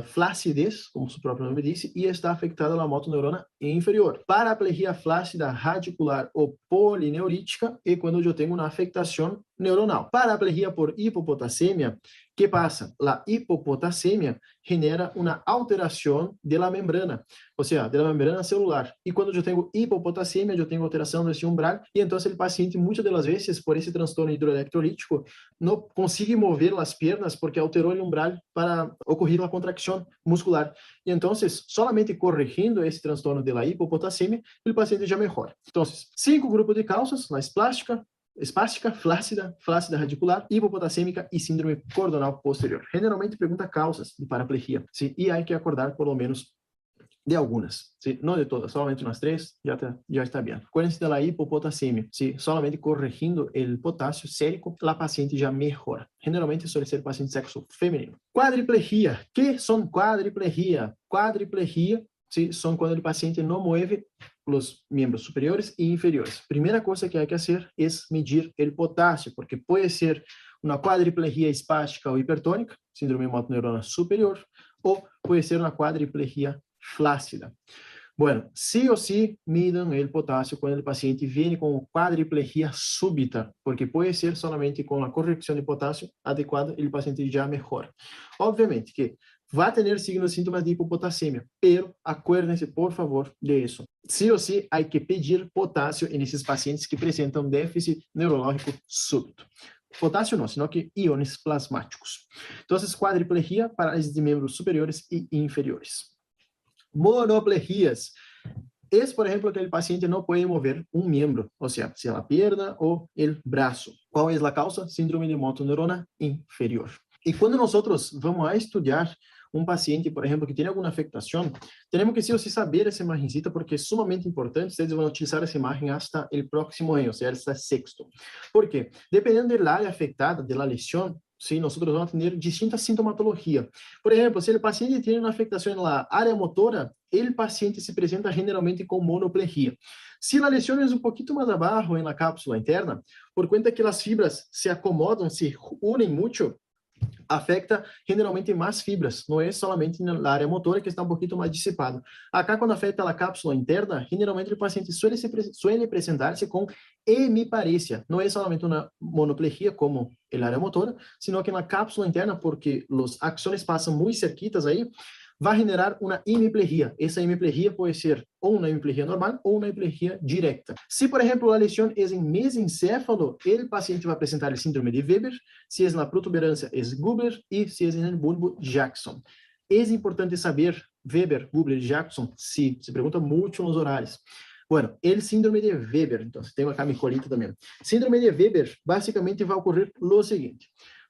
flacidez, como su próprio nome diz, e está afetada a motoneurona inferior. Paraplegia flácida radicular ou polineurítica é quando eu tenho uma afectação neuronal. Paraplegia por hipopotassemia, que passa? A hipopotassemia genera uma alteração da membrana, ou seja, da membrana celular. E quando eu tenho hipopotassemia, eu tenho alteração desse umbral, e então o paciente, muitas das vezes, por esse transtorno hidroeletrolítico, não consegue mover as pernas porque alterou o umbral para ocorrer a contracção muscular. E então, solamente corrigindo esse transtorno da hipopotassemia, o paciente já melhora. Então, 5 grupos de causas: a espástica, flácida radicular, hipopotassêmica e síndrome cordonal posterior. Generalmente pergunta causas de paraplegia, ¿sí? E hay que acordar por lo menos de algunas, ¿sí? No de todas, solamente unas 3, ya está bien. Acuérdense de la hipopotassemia, ¿sí? Solamente corrigindo el potasio sérico, la paciente ya mejora. Generalmente suele ser paciente de sexo femenino. Cuadriplegia. ¿Qué son cuadriplegia? Cuadriplegia, ¿sí? Son cuando el paciente no mueve los miembros superiores e inferiores. Primera cosa que hay que hacer es medir el potasio, porque puede ser una cuadriplegia espástica o hipertónica, síndrome motoneurona superior, o puede ser una cuadriplegia flácida. Bueno, sí o sí midan el potasio cuando el paciente viene con cuadriplegia súbita, porque puede ser solamente con la corrección de potasio adecuada el paciente ya mejora. Obviamente que va a tener signos y síntomas de hipopotassemia, pero acuérdense, por favor, de eso. Sí o sí hay que pedir potasio en esos pacientes que presentan déficit neurológico súbito. Potasio no, sino que iones plasmáticos. Entonces, cuadriplegia, parálisis de miembros superiores y inferiores. Monoplegias es, por ejemplo, que el paciente no puede mover un miembro, o sea la pierna o el brazo. ¿Cuál es la causa? Síndrome de motoneurona inferior. Y cuando nosotros vamos a estudiar un paciente, por ejemplo, que tiene alguna afectación, tenemos que sí o sí saber esa imagencita porque es sumamente importante. Ustedes van a utilizar esa imagen hasta el próximo año, o sea, hasta sexto. ¿Por qué? Dependiendo del área afectada, de la lesión, sí, nosotros vamos a tener distintas sintomatologías. Por ejemplo, si el paciente tiene una afectación en la área motora, el paciente se presenta generalmente con monoplegia. Si la lesión es un poquito más abajo en la cápsula interna, por cuenta que las fibras se acomodan, se unen mucho, afecta generalmente más fibras, no es solamente en la área motora que está un poquito más disipado. Acá cuando afecta la cápsula interna, generalmente el paciente suele presentarse con hemiparesia, no es solamente una monoplegia como el área motora, sino que en la cápsula interna, porque los axones pasan muy cerquitas ahí, va a generar una hemiplegia. Esa hemiplegia puede ser o una hemiplegia normal o una hemiplegia directa. Si, por ejemplo, la lesión es en mesencéfalo, el paciente va a presentar el síndrome de Weber. Si es en la protuberancia, es Gubler. Y si es en el bulbo, Jackson. Es importante saber Weber, Gubler y Jackson, sí, se pregunta mucho en los horarios. Bueno, el síndrome de Weber, entonces tengo acá mi colita también. Síndrome de Weber, básicamente va a ocurrir lo siguiente.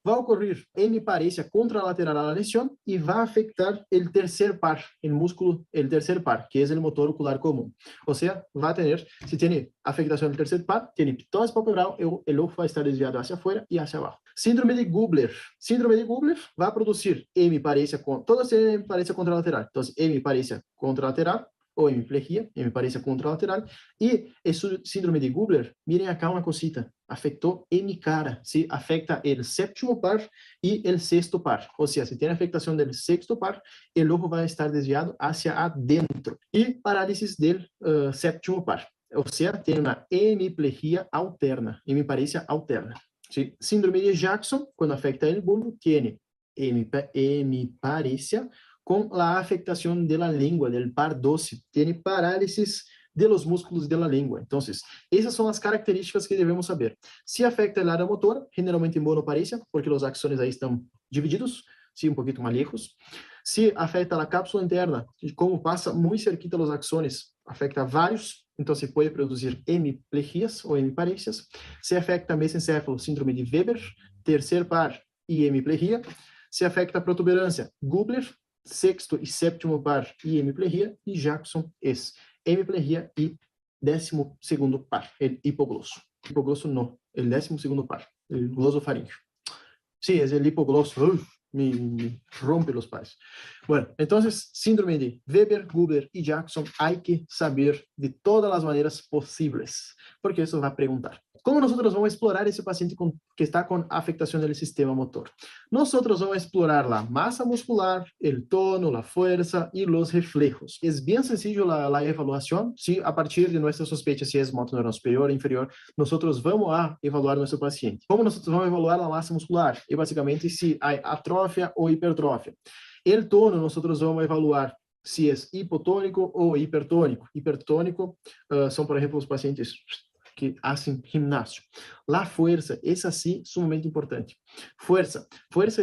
Va a ocurrir hemiparesia contralateral a la lesión y va a afectar el tercer par, el músculo, el tercer par, que es el motor ocular común. O sea, va a tener, si tiene afectación del tercer par, tiene ptosis palpebral, el ojo va a estar desviado hacia afuera y hacia abajo. Síndrome de Gubler. Síndrome de Gubler va a producir hemiparesia, todas tienen hemiparesia contralateral. Entonces, hemiparesia contralateral, o hemiparesia contralateral, y el síndrome de Gubler, miren acá una cosita, afectó hemicara, ¿sí? Afecta el séptimo par y el sexto par, o sea, si tiene afectación del sexto par, el ojo va a estar desviado hacia adentro, y parálisis del séptimo par, o sea, tiene una hemiplegia alterna, hemiparesia alterna, ¿sí? Síndrome de Jackson, cuando afecta el bulbo, tiene hemiparesia con la afectación de la lengua, del par 12, tiene parálisis de los músculos de la lengua. Entonces, esas son las características que debemos saber. Si afecta el área motora, generalmente en monoparesia, porque los axones ahí están divididos, sí, un poquito más lejos. Si afecta la cápsula interna, y como pasa muy cerquita los axones, afecta varios, entonces puede producir hemiplegias o hemiparesias. Se afecta mesencéfalo, síndrome de Weber, tercer par y hemiplegia. Se afecta a protuberância, Gubler, sexto y séptimo par y hemiplegia, y Jackson es hemiplegia y 12º par, el hipogloso. Hipogloso no, el 12º par, el glosofaríngeo. Sí, es el hipogloso. Me rompe los pares. Bueno, entonces, síndrome de Weber, Gubler y Jackson hay que saber de todas las maneras posibles, porque eso va a preguntar. ¿Cómo nosotros vamos a explorar ese paciente que está con afectación del sistema motor? Nosotros vamos a explorar la masa muscular, el tono, la fuerza y los reflejos. Es bien sencillo la evaluación. Si a partir de nuestra sospecha si es motoneural superior o inferior, nosotros vamos a evaluar nuestro paciente. ¿Cómo nosotros vamos a evaluar la masa muscular? Y básicamente si hay atrofia o hipertrofia. El tono nosotros vamos a evaluar si es hipotônico ou hipertônico. Hipertônico são, por exemplo, os pacientes que hacen gimnasio. La fuerza es así sumamente importante. Fuerza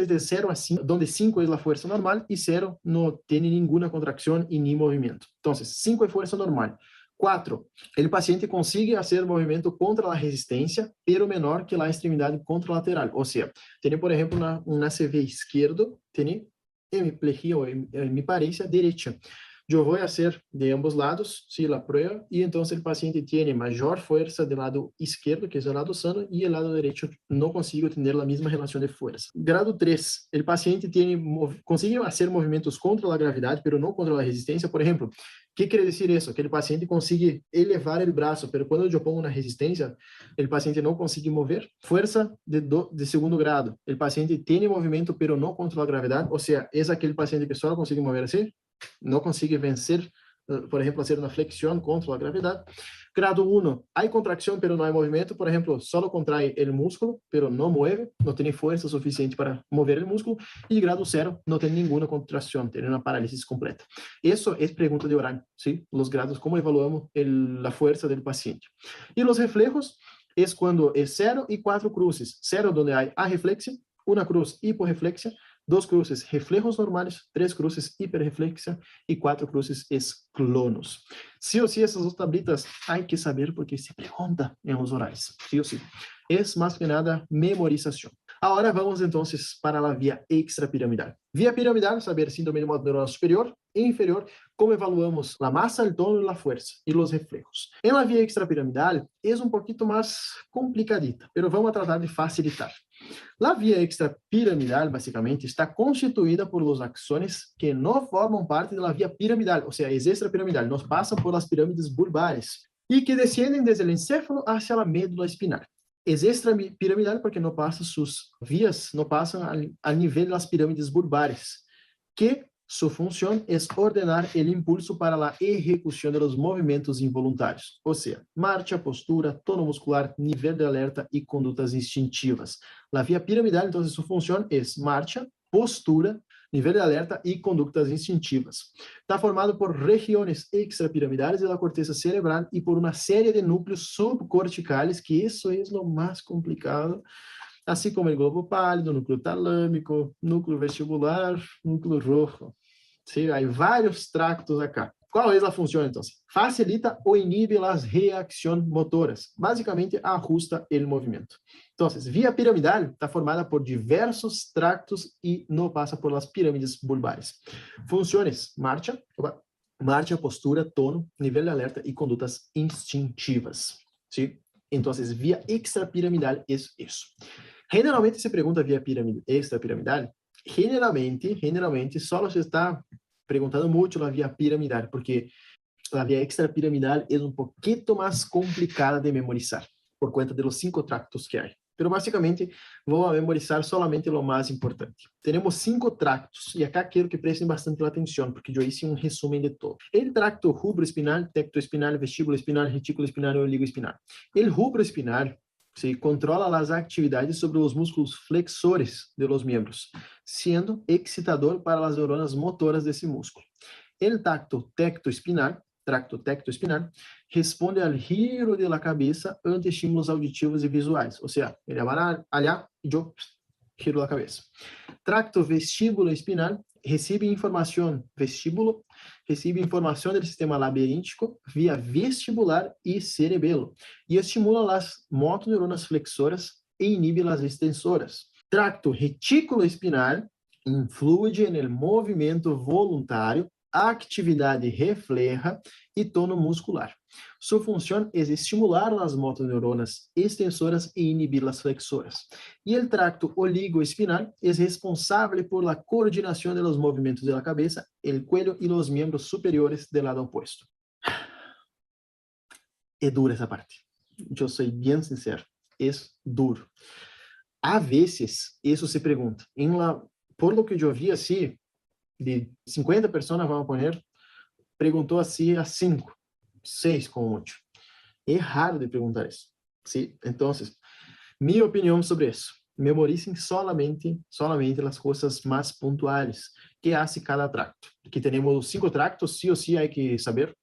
es de 0 a 5, donde 5 es la fuerza normal y 0 no tiene ninguna contracción y ni movimiento. Entonces, 5 es fuerza normal. 4, el paciente consigue hacer movimiento contra la resistencia, pero menor que la extremidad contralateral. O sea, tiene, por ejemplo, un ACV izquierdo, tiene hemiplegia o hemiparesia derecha. Yo voy a hacer de ambos lados, sí, la prueba, y entonces el paciente tiene mayor fuerza del lado izquierdo, que es el lado sano, y el lado derecho no consigue tener la misma relación de fuerza. Grado 3, el paciente consigue hacer movimientos contra la gravedad, pero no contra la resistencia. Por ejemplo, ¿qué quiere decir eso? Que el paciente consigue elevar el brazo, pero cuando yo pongo una resistencia, el paciente no consigue mover. Fuerza de segundo grado, el paciente tiene movimiento, pero no contra la gravedad, o sea, es aquel paciente que solo consigue mover así, no consigue vencer, por ejemplo, hacer una flexión contra la gravedad. Grado 1, hay contracción, pero no hay movimiento. Por ejemplo, solo contrae el músculo, pero no mueve, no tiene fuerza suficiente para mover el músculo. Y grado 0, no tiene ninguna contracción, tiene una parálisis completa. Eso es pregunta de Orán, ¿sí? Los grados, cómo evaluamos la fuerza del paciente. Y los reflejos es cuando es 0 y 4 cruces. 0 donde hay arreflexia, una cruz hiporreflexia, 2 cruces reflejos normales, 3 cruces hiperreflexia y 4 cruces es clonos. Sí o sí, esas dos tablitas hay que saber porque se pregunta en los orales, sí o sí. Es más que nada memorización. Ahora vamos entonces para la vía extrapiramidal. Vía piramidal, saber síndrome de motor neuronal superior e inferior, cómo evaluamos la masa, el tono, la fuerza y los reflejos. En la vía extrapiramidal es un poquito más complicadita, pero vamos a tratar de facilitar. La vía extrapiramidal, básicamente, está constituida por los axones que no forman parte de la vía piramidal, o sea, es extrapiramidal, nos pasan por las pirámides bulbares y que descienden desde el encéfalo hacia la médula espinal. Es extrapiramidal porque no pasa sus vías, no pasan al nivel de las pirámides bulbares, que su función es ordenar el impulso para la ejecución de los movimientos involuntarios, o sea, marcha, postura, tono muscular, nivel de alerta y conductas instintivas. La vía piramidal, entonces, su función es marcha, postura, nivel de alerta y conductas instintivas. Está formado por regiones extrapiramidales de la corteza cerebral y por una serie de núcleos subcorticales, que eso es lo más complicado, así como el globo pálido, núcleo talâmico, núcleo vestibular, núcleo rojo. Sí, hay vários tractos acá. ¿Cuál es la función entonces? Facilita o inhibe las reacciones motoras. Básicamente ajusta el movimiento. Entonces, vía piramidal está formada por diversos tractos y no pasa por las pirámides bulbares. Funciones: marcha, postura, tono, nivel de alerta y conductas instintivas. ¿Sí? Entonces, vía extrapiramidal es eso. Generalmente se pregunta vía extrapiramidal. Generalmente solo se está preguntando mucho la vía piramidal, porque la vía extrapiramidal es un poquito más complicada de memorizar, por cuenta de los 5 tractos que hay. Pero básicamente vamos a memorizar solamente lo más importante. Tenemos 5 tractos, y acá quiero que presten bastante atención, porque yo hice un resumen de todo. El tracto rubroespinal, tectoespinal, vestíbulo espinal, retículo espinal y oligoespinal. El rubroespinal se controla las actividades sobre los músculos flexores de los miembros, siendo excitador para las neuronas motoras de ese músculo. El tracto tectoespinal responde al giro de la cabeza ante estímulos auditivos y visuales. O sea, ele vai allá y yo giro la cabeza. Tracto vestíbulo espinal recibe información del sistema labiríntico vía vestibular y cerebelo y estimula las motoneuronas flexoras e inhibe las extensoras. Tracto retículo espinal influye en el movimiento voluntario, actividade refleja e tono muscular. Su función es estimular las motoneuronas extensoras e inhibir las flexoras. Y el tracto oligoespinal es responsable por la coordinación de los movimientos de la cabeza, el cuello y los miembros superiores del lado opuesto. Es dura esa parte. Yo soy bien sincero. Es duro. A veces, eso se pregunta. Por lo que yo vi así, de 50 personas, vamos a poner, preguntou assim a 5, 6 como mucho. É raro de perguntar isso. ¿Sí? Entonces, mi opinión sobre eso. Memoricen solamente las cosas más puntuales que hace cada tracto. Que tenemos 5 tractos, sí o sí hay que saber.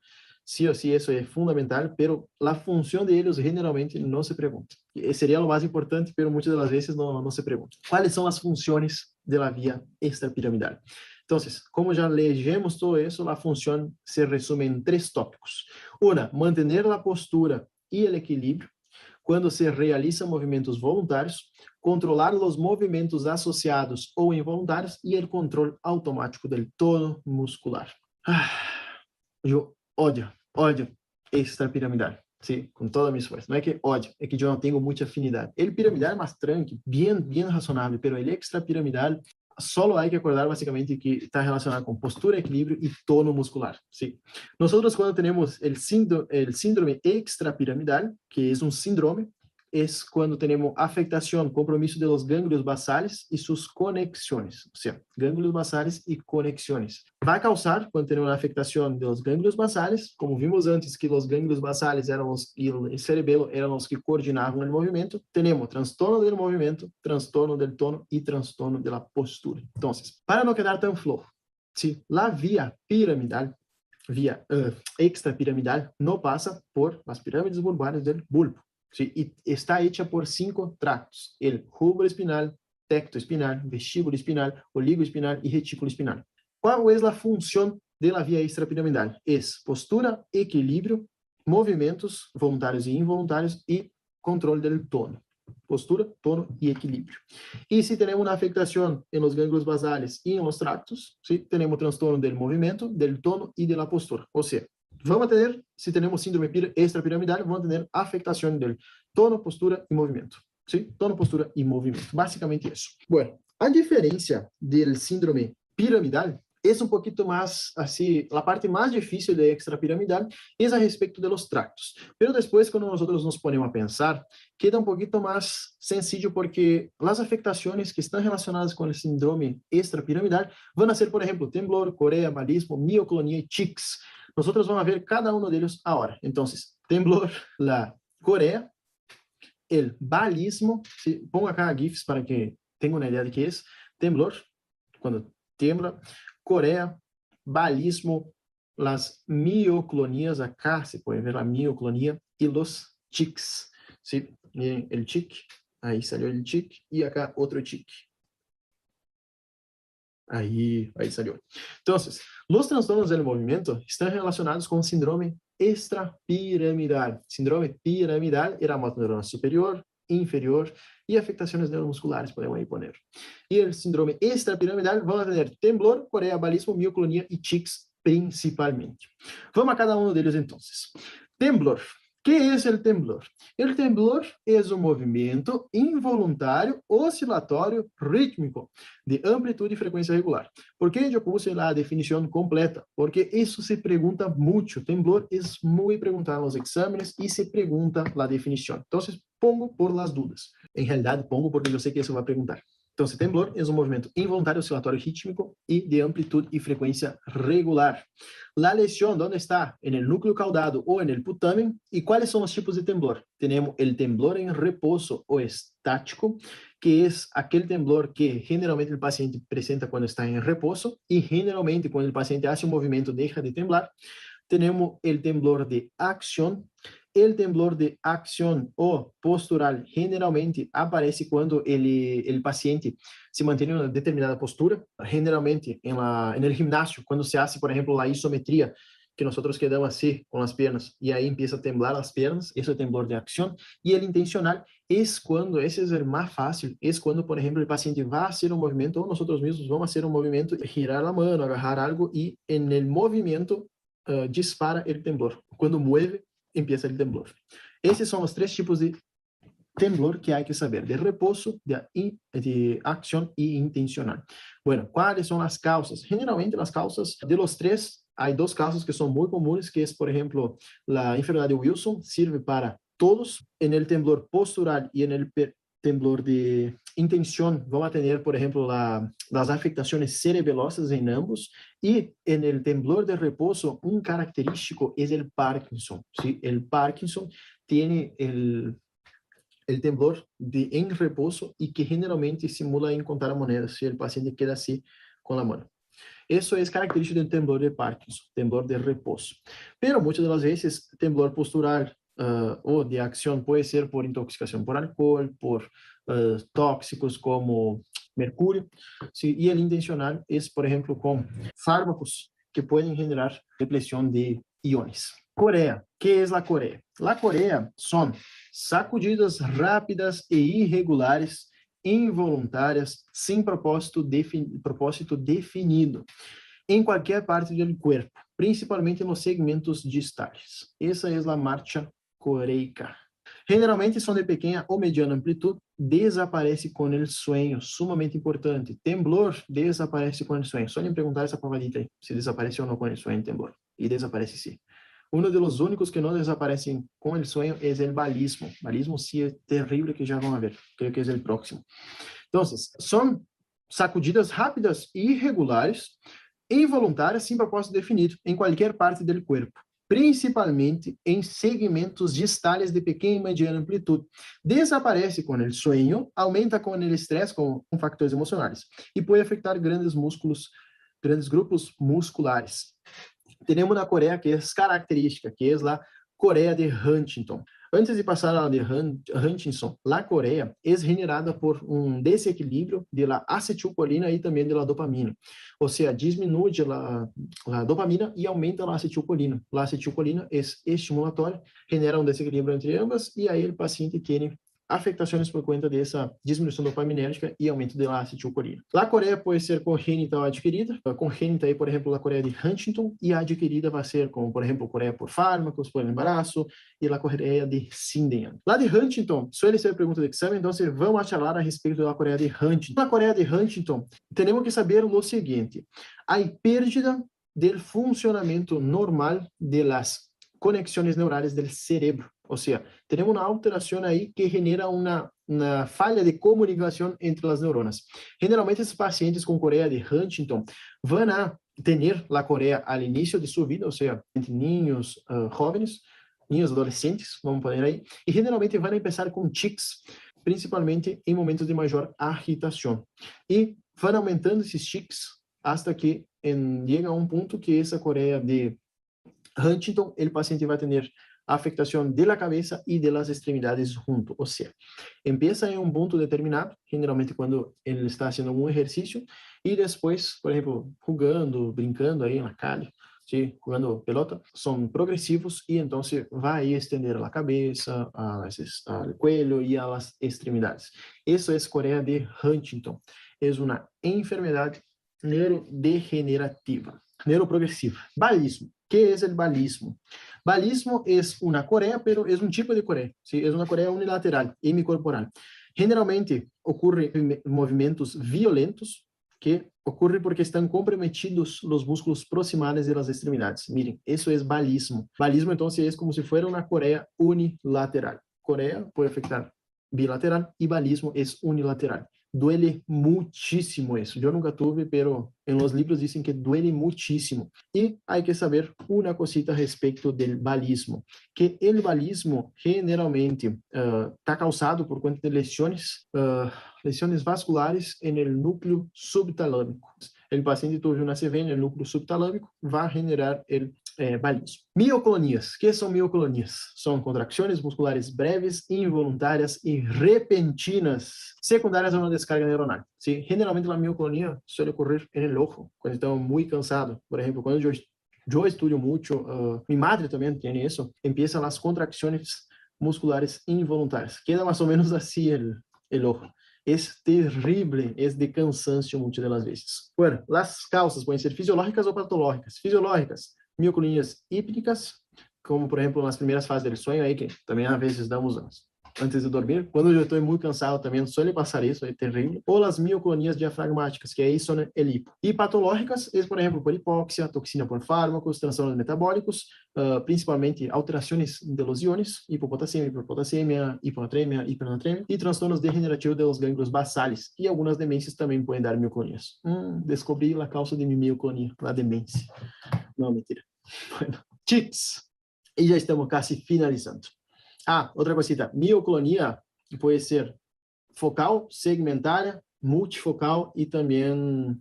Sí o sí, eso es fundamental, pero la función de ellos generalmente no se pregunta. Sería lo más importante, pero muchas de las veces no se pregunta. ¿Cuáles son las funciones de la vía extrapiramidal? Entonces, como ya leemos todo eso, la función se resume en 3 tópicos. Una, mantener la postura y el equilibrio quando se realizam movimentos voluntários, controlar os movimentos associados ou involuntários e o controle automático do tono muscular. Eu odio extrapiramidal, sí, con toda mi esfuerzo. No es que odio, es que yo no tengo mucha afinidad. El piramidal es más tranqui, bien razonable, pero el extrapiramidal solo hay que acordar básicamente que está relacionado con postura, equilibrio y tono muscular, ¿sí? Nosotros cuando tenemos el síndrome extrapiramidal, que es un síndrome, es cuando tenemos afectación, compromiso de los ganglios basales y sus conexiones, o sea, ganglios basales y conexiones. Va a causar, cuando tenemos una afectación de los ganglios basales, como vimos antes que los ganglios basales y el cerebelo eran los que coordinaban el movimiento, tenemos trastorno del movimiento, trastorno del tono y trastorno de la postura. Entonces, para no quedar tan flojo, ¿sí? La vía piramidal, extrapiramidal, no pasa por las pirámides bulbares del bulbo. ¿Sí? Y está hecha por 5 tractos: el rubroespinal, tectoespinal, vestíbulo espinal, oligoespinal y retículo espinal. ¿Cuál es la función de la vía extrapiramidal? Es postura, equilibrio, movimientos voluntarios e involuntarios y control del tono. Postura, tono y equilibrio. Y si tenemos una afectación en los ganglios basales y en los tractos, ¿sí? Tenemos trastorno del movimiento, del tono y de la postura. O sea, vamos a tener, si tenemos síndrome extrapiramidal, vamos a tener afectación del tono, postura y movimiento. ¿Sí? Tono, postura y movimiento. Básicamente eso. Bueno, a diferencia del síndrome piramidal, es un poquito más así, la parte más difícil de extrapiramidal es a respecto de los tractos. Pero después, cuando nosotros nos ponemos a pensar, queda un poquito más sencillo porque las afectaciones que están relacionadas con el síndrome extrapiramidal van a ser, por ejemplo, temblor, corea, balismo, mioclonía y tics. Nosotros vamos a ver cada uno de ellos ahora. Entonces, temblor, la corea, el balismo, ¿sí? Pongo acá GIFs para que tengan una idea de qué es. Temblor, cuando tiembla, corea, balismo, las mioclonías, acá se puede ver la mioclonía, y los tics, ¿sí? Miren el tic, ahí salió el tic, y acá otro tic. Ahí salió. Entonces, los trastornos del movimiento están relacionados con síndrome extrapiramidal. Síndrome piramidal era más neurona superior, inferior y afectaciones neuromusculares, podemos ahí poner. Y el síndrome extrapiramidal van a tener temblor, corea, balismo, mioclonía y tics principalmente. Vamos a cada uno de ellos entonces. Temblor. ¿Qué es el temblor? El temblor es un movimiento involuntario, oscilatorio, rítmico, de amplitud y frecuencia regular. ¿Por qué yo puse la definición completa? Porque eso se pregunta mucho. Temblor es muy preguntado en los exámenes y se pregunta la definición. Entonces, pongo por las dudas. En realidad, pongo porque yo sé que eso va a preguntar. Entonces, temblor es un movimiento involuntario, oscilatorio, rítmico y de amplitud y frecuencia regular. La lesión, ¿dónde está? En el núcleo caudado o en el putamen. ¿Y cuáles son los tipos de temblor? Tenemos el temblor en reposo o estático, que es aquel temblor que generalmente el paciente presenta cuando está en reposo y generalmente cuando el paciente hace un movimiento deja de temblar. Tenemos el temblor de acción. El temblor de acción o postural generalmente aparece cuando el paciente se mantiene en una determinada postura, generalmente en el gimnasio, cuando se hace, por ejemplo, la isometría, que nosotros quedamos así con las piernas y ahí empieza a temblar las piernas, eso es temblor de acción. Y el intencional es cuando, ese es el más fácil, es cuando, por ejemplo, el paciente va a hacer un movimiento o nosotros mismos vamos a hacer un movimiento, girar la mano, agarrar algo y en el movimiento dispara el temblor. Cuando mueve, empieza el temblor. Esos son los tres tipos de temblor que hay que saber, de reposo, de acción y intencional. Bueno, ¿cuáles son las causas? Generalmente las causas de los tres, hay dos causas que son muy comunes, que es, por ejemplo, la enfermedad de Wilson, sirve para todos. En el temblor postural y en el temblor de intención, vamos a tener, por ejemplo, las afectaciones cerebelosas en ambos. Y en el temblor de reposo, un característico es el Parkinson. ¿Sí? El Parkinson tiene el temblor en reposo y que generalmente simula en contar monedas, si el paciente queda así con la mano. Eso es característico del temblor de Parkinson, temblor de reposo. Pero muchas de las veces, temblor postural o de acción puede ser por intoxicación por alcohol, por tóxicos como mercurio, ¿sí? Y el intencional es, por ejemplo, con fármacos que pueden generar depresión de iones. Corea. ¿Qué es la Corea? La Corea son sacudidas rápidas e irregulares, involuntárias, sem propósito definido, em qualquer parte do corpo, principalmente nos segmentos distales. Essa é a marcha coreica. Generalmente são de pequena ou mediana amplitude, desaparece com o sonho, sumamente importante. Temblor desaparece com o sonho. Só me perguntar essa provadita aí, se desaparece ou não com o sonho temblor. E desaparece sim. Uno de los únicos que no desaparecen con el sueño es el balismo. Balismo sí es terrible, que ya van a ver. Creo que es el próximo. Entonces, son sacudidas rápidas e irregulares, involuntárias, sem propósito definido, em qualquer parte do corpo, principalmente em segmentos distales de pequena e mediana amplitude. Desaparece com o sueño, aumenta com o estresse, com factores emocionais, e pode afetar grandes grupos musculares. Tenemos na Coreia que é característica, que é a Coreia de Huntington. Antes de passar a de Huntington, a Coreia é generada por um desequilíbrio da acetilcolina e também da dopamina. Ou seja, diminui a dopamina e aumenta a acetilcolina. A acetilcolina é estimulatória, genera um desequilíbrio entre ambas e aí o paciente tem afectações por conta dessa diminuição dopaminérgica e aumento da acetilcolina. A Coreia pode ser congênita ou adquirida. A congênita aí, por exemplo, a Coreia de Huntington, e a adquirida vai ser como, por exemplo, Coreia por fármacos, por embaraço, e a Coreia de Sydenham. La de Huntington suele ser pergunta de exame, então vamos a falar a respeito da Coreia de Huntington. Na Coreia de Huntington, temos que saber o seguinte: há pérdida do funcionamento normal das conexões neurais do cérebro. Ou seja, temos uma alteração aí que genera uma falha de comunicação entre as neuronas. Generalmente, esses pacientes com Coreia de Huntington vão a ter a Coreia ao início de sua vida, ou seja, entre niños jóvenes, niños adolescentes, vamos poner aí, e generalmente vão começar com tics, principalmente em momentos de maior agitação. E vão aumentando esses tics hasta que chega a um ponto que essa Coreia de Huntington, o paciente vai ter afectación de la cabeza y de las extremidades junto. O sea, empieza en un punto determinado, generalmente cuando él está haciendo un ejercicio, y después, por ejemplo, jugando, brincando ahí en la calle, ¿sí? Jugando pelota, son progresivos y entonces va a extender la cabeza, al cuello y a las extremidades. Eso es Corea de Huntington. Es una enfermedad neurodegenerativa, neuroprogresiva. Balismo. ¿Qué es el balismo? Balismo es una corea, pero es un tipo de corea, ¿sí? Es una corea unilateral, hemicorporal. Generalmente ocurre en movimientos violentos, que ocurre porque están comprometidos los músculos proximales de las extremidades. Miren, eso es balismo. Balismo, entonces, es como si fuera una corea unilateral. Corea puede afectar bilateral y balismo es unilateral. Duele muchísimo eso. Yo nunca tuve, pero en los libros dicen que duele muchísimo. Y hay que saber una cosita respecto del balismo, que el balismo generalmente está causado por cuenta de lesiones vasculares en el núcleo subtalámico. El paciente tuvo una CV en el núcleo subtalámico, va a generar el balismo. Mioclonias. ¿Qué son mioclonias? Son contracciones musculares breves, involuntarias y repentinas, secundarias a una descarga neuronal. ¿Sí? Generalmente la mioclonia suele ocurrir en el ojo, cuando estamos muy cansados. Por ejemplo, cuando yo estudio mucho, mi madre también tiene eso, empiezan las contracciones musculares involuntarias. Queda más o menos así el ojo. Es terrible, es de cansancio muchas de las veces. Bueno, las causas pueden ser fisiológicas o patológicas. Fisiológicas, mioclonias hípnicas, como por ejemplo nas primeiras fases del sueño, aí que também às vezes damos antes de dormir. Quando eu estou muito cansado também suele passar isso, é terrível. Ou as mioclonias diafragmáticas, que aí são el hipo. E patológicas, é, por exemplo, por hipóxia, toxina por fármacos, transtornos metabólicos, principalmente alterações de los iones, hipopotassemia, hiperpotassemia, hiponatremia, hipernatremia, e transtornos degenerativos de los gânglios basales. E algumas demências também podem dar mioclonias. Descobri a causa de mi mioclonia, a demência. Não, mentira. Bueno, tics. E já estamos casi finalizando. Outra cosita. Mioclonia pode ser focal, segmentária, multifocal e também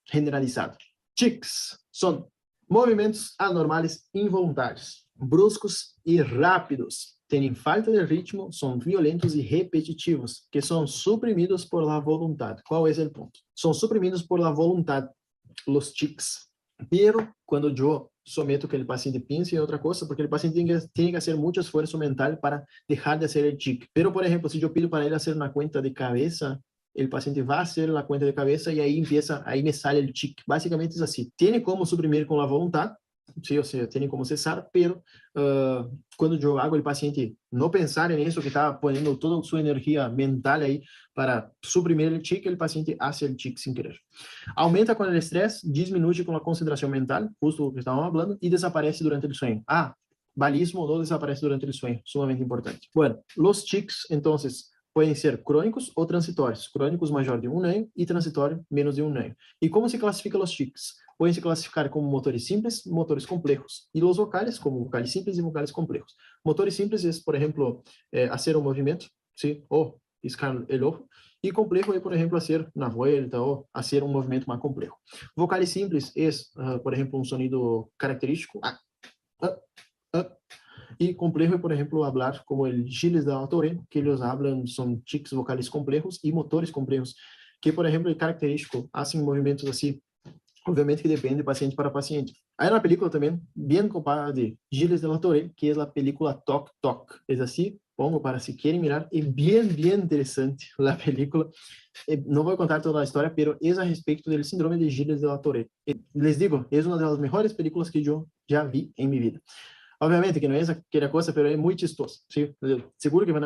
generalizada. Tics são movimentos anormais involuntários, bruscos e rápidos. Têm falta de ritmo, são violentos e repetitivos, que são suprimidos por la voluntad. Qual é o ponto? São suprimidos por la voluntad, los tics. Pero quando eu someto que el paciente piense en otra cosa, porque el paciente tiene que hacer mucho esfuerzo mental para dejar de hacer el tic. Pero, por ejemplo, si yo pido para él hacer una cuenta de cabeza, el paciente va a hacer la cuenta de cabeza y ahí me sale el tic. Básicamente es así. Tiene como suprimir con la voluntad, sí, o sea, tiene como cesar, pero cuando yo hago el paciente no pensar en eso, que está poniendo toda su energía mental ahí para suprimir el tic, el paciente hace el tic sin querer. Aumenta con el estrés, disminuye con la concentración mental, justo lo que estábamos hablando, y desaparece durante el sueño. Balismo no desaparece durante el sueño, sumamente importante. Bueno, los tics, entonces, pueden ser crónicos o transitorios. Crónicos mayor de 1 año y transitorio menos de 1 año. ¿Y cómo se clasifican los tics? Pueden se clasificar como motores simples, motores complejos, y los vocales como vocales simples y vocales complejos. Motores simples es, por ejemplo, hacer un movimiento, ¿sí? O piscar el ojo, y complejo es, por ejemplo, hacer una vuelta o hacer un movimiento más complejo. Vocales simples es, por ejemplo, un sonido característico, y complejo es, por ejemplo, hablar como el Gilles de la Tourette, que ellos hablan, son tics vocales complejos y motores complejos, que, por ejemplo, el característico, hacen movimientos así. Obviamente que depende de paciente para paciente. Hay una película también bien comparada de Gilles de la Tourette, que es la película Toc Toc. Es así, pongo para si quieren mirar. Es bien interesante la película. No voy a contar toda la historia, pero es a respecto del síndrome de Gilles de la Tourette. Les digo, es una de las mejores películas que yo ya vi en mi vida. Obviamente que no es aquella cosa, pero es muy chistoso, ¿sí? Seguro que les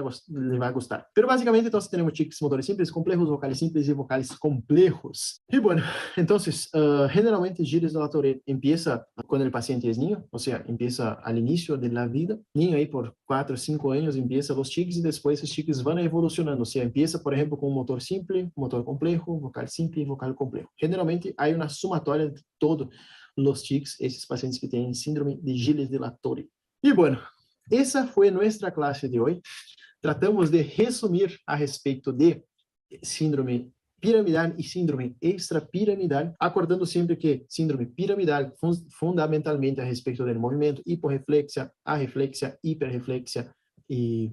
va a gustar. Pero básicamente entonces tenemos tics motores simples, complejos, vocales simples y vocales complejos. Y bueno, entonces, generalmente Gilles de la Tourette empieza cuando el paciente es niño, o sea, empieza al inicio de la vida. Niño ahí por 4 o 5 años empieza los tics y después esos tics van evolucionando. O sea, empieza, por ejemplo, con un motor simple, motor complejo, vocal simple y vocal complejo. Generalmente hay una sumatoria de todo los tics, esos pacientes que tienen síndrome de Gilles de la Tourette. Y bueno, esa fue nuestra clase de hoy. Tratamos de resumir a respecto de síndrome piramidal e síndrome extrapiramidal, acordando sempre que síndrome piramidal fundamentalmente a respeito do movimento, hiporreflexia, arreflexia, hiperreflexia e,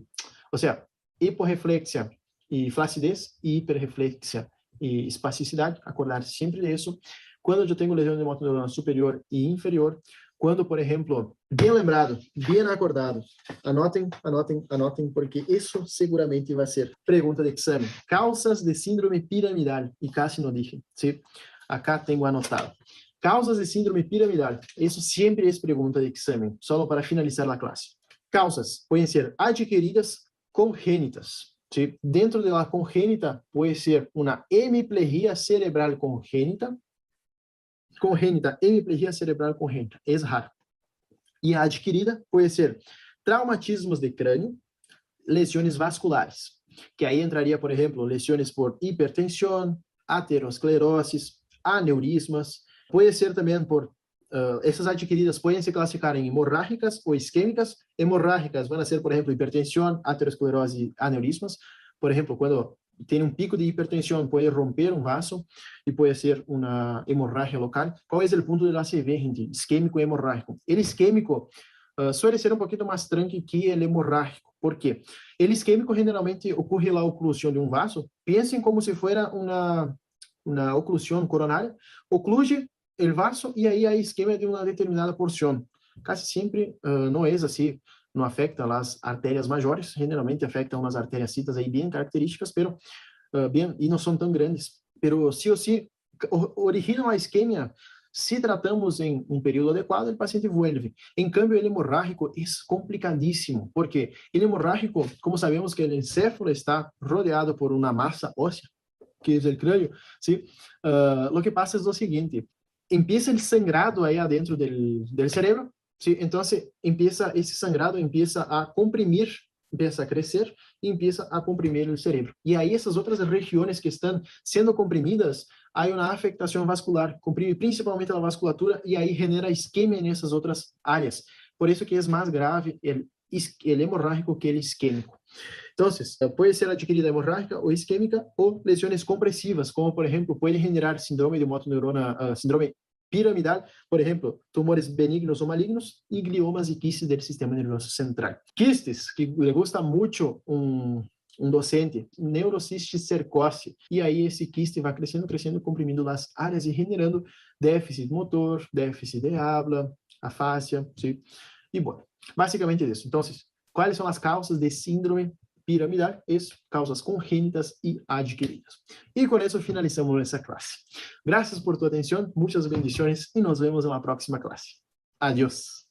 ou seja, hiporreflexia e flacidez e hiperreflexia e espasticidade, acordar sempre disso. Quando eu tenho lesão de motoneurona superior e inferior, quando, por exemplo, bem lembrado, bem acordado, anotem, porque isso seguramente vai ser pergunta de exame. Causas de síndrome piramidal, e casi não dije, ¿sí? Acá tenho anotado. Causas de síndrome piramidal, isso sempre é pergunta de exame, só para finalizar a classe. Causas podem ser adquiridas, congênitas. ¿Sí? Dentro de la congênita pode ser uma hemiplegia cerebral congênita, hemiplegia cerebral congênita, é raro. E a adquirida pode ser traumatismos de crânio, lesões vasculares, que aí entraria, por exemplo, lesões por hipertensão, aterosclerose, aneurismas, pode ser também por essas adquiridas podem se classificar em hemorrágicas ou isquêmicas. Hemorrágicas vão ser, por exemplo, hipertensão, aterosclerose e aneurismas. Por exemplo, quando tem um pico de hipertensão, pode romper um vaso e pode ser uma hemorragia local. Qual é o ponto de ACV, gente? Isquêmico e hemorrágico. O isquêmico suele ser um pouquinho mais tranquilo que o hemorrágico. Por quê? O isquêmico generalmente ocorre a oclusão de um vaso. Pensem como se fosse uma oclusão coronária. Ocluye o vaso e aí a isquemia de uma determinada porção. Casi sempre não é assim, não afeta as artérias maiores, generalmente afeta umas artérias aí bem características, pero bem, e não são tão grandes. Pero sí ou sí originam a isquemia se tratamos em um período adequado, o paciente vuelve. Em câmbio, o hemorrágico é complicadíssimo, porque o hemorrágico, como sabemos que o encéfalo está rodeado por uma massa óssea, que é o crânio, ¿sí? Lo que pasa es lo siguiente, empieza el sangrado ahí adentro del cerebro, ¿sí? Entonces ese sangrado empieza a comprimir, empieza a crecer y empieza a comprimir el cerebro. Y ahí esas otras regiones que están siendo comprimidas, hay una afectación vascular, comprime principalmente la vasculatura y ahí genera isquemia en esas otras áreas. Por eso que es más grave el hemorrágico que el isquémico. Entonces, puede ser adquirida hemorrágica o isquémica o lesiones compresivas, como por ejemplo, puede generar síndrome de motoneurona, síndrome piramidal, por ejemplo, tumores benignos o malignos y gliomas y quistes del sistema nervioso central. Quistes, que le gusta mucho un docente, neurocisticercose, e aí esse quiste vai crescendo, comprimindo as áreas e generando déficit motor, déficit de habla, afasia, ¿sí? E bom, basicamente isso. Então, quais são as causas de síndrome piramidal? Isso, causas congênitas e adquiridas. E com isso finalizamos essa classe. Graças por tua atenção, muitas bendições e nos vemos na próxima classe. Adiós.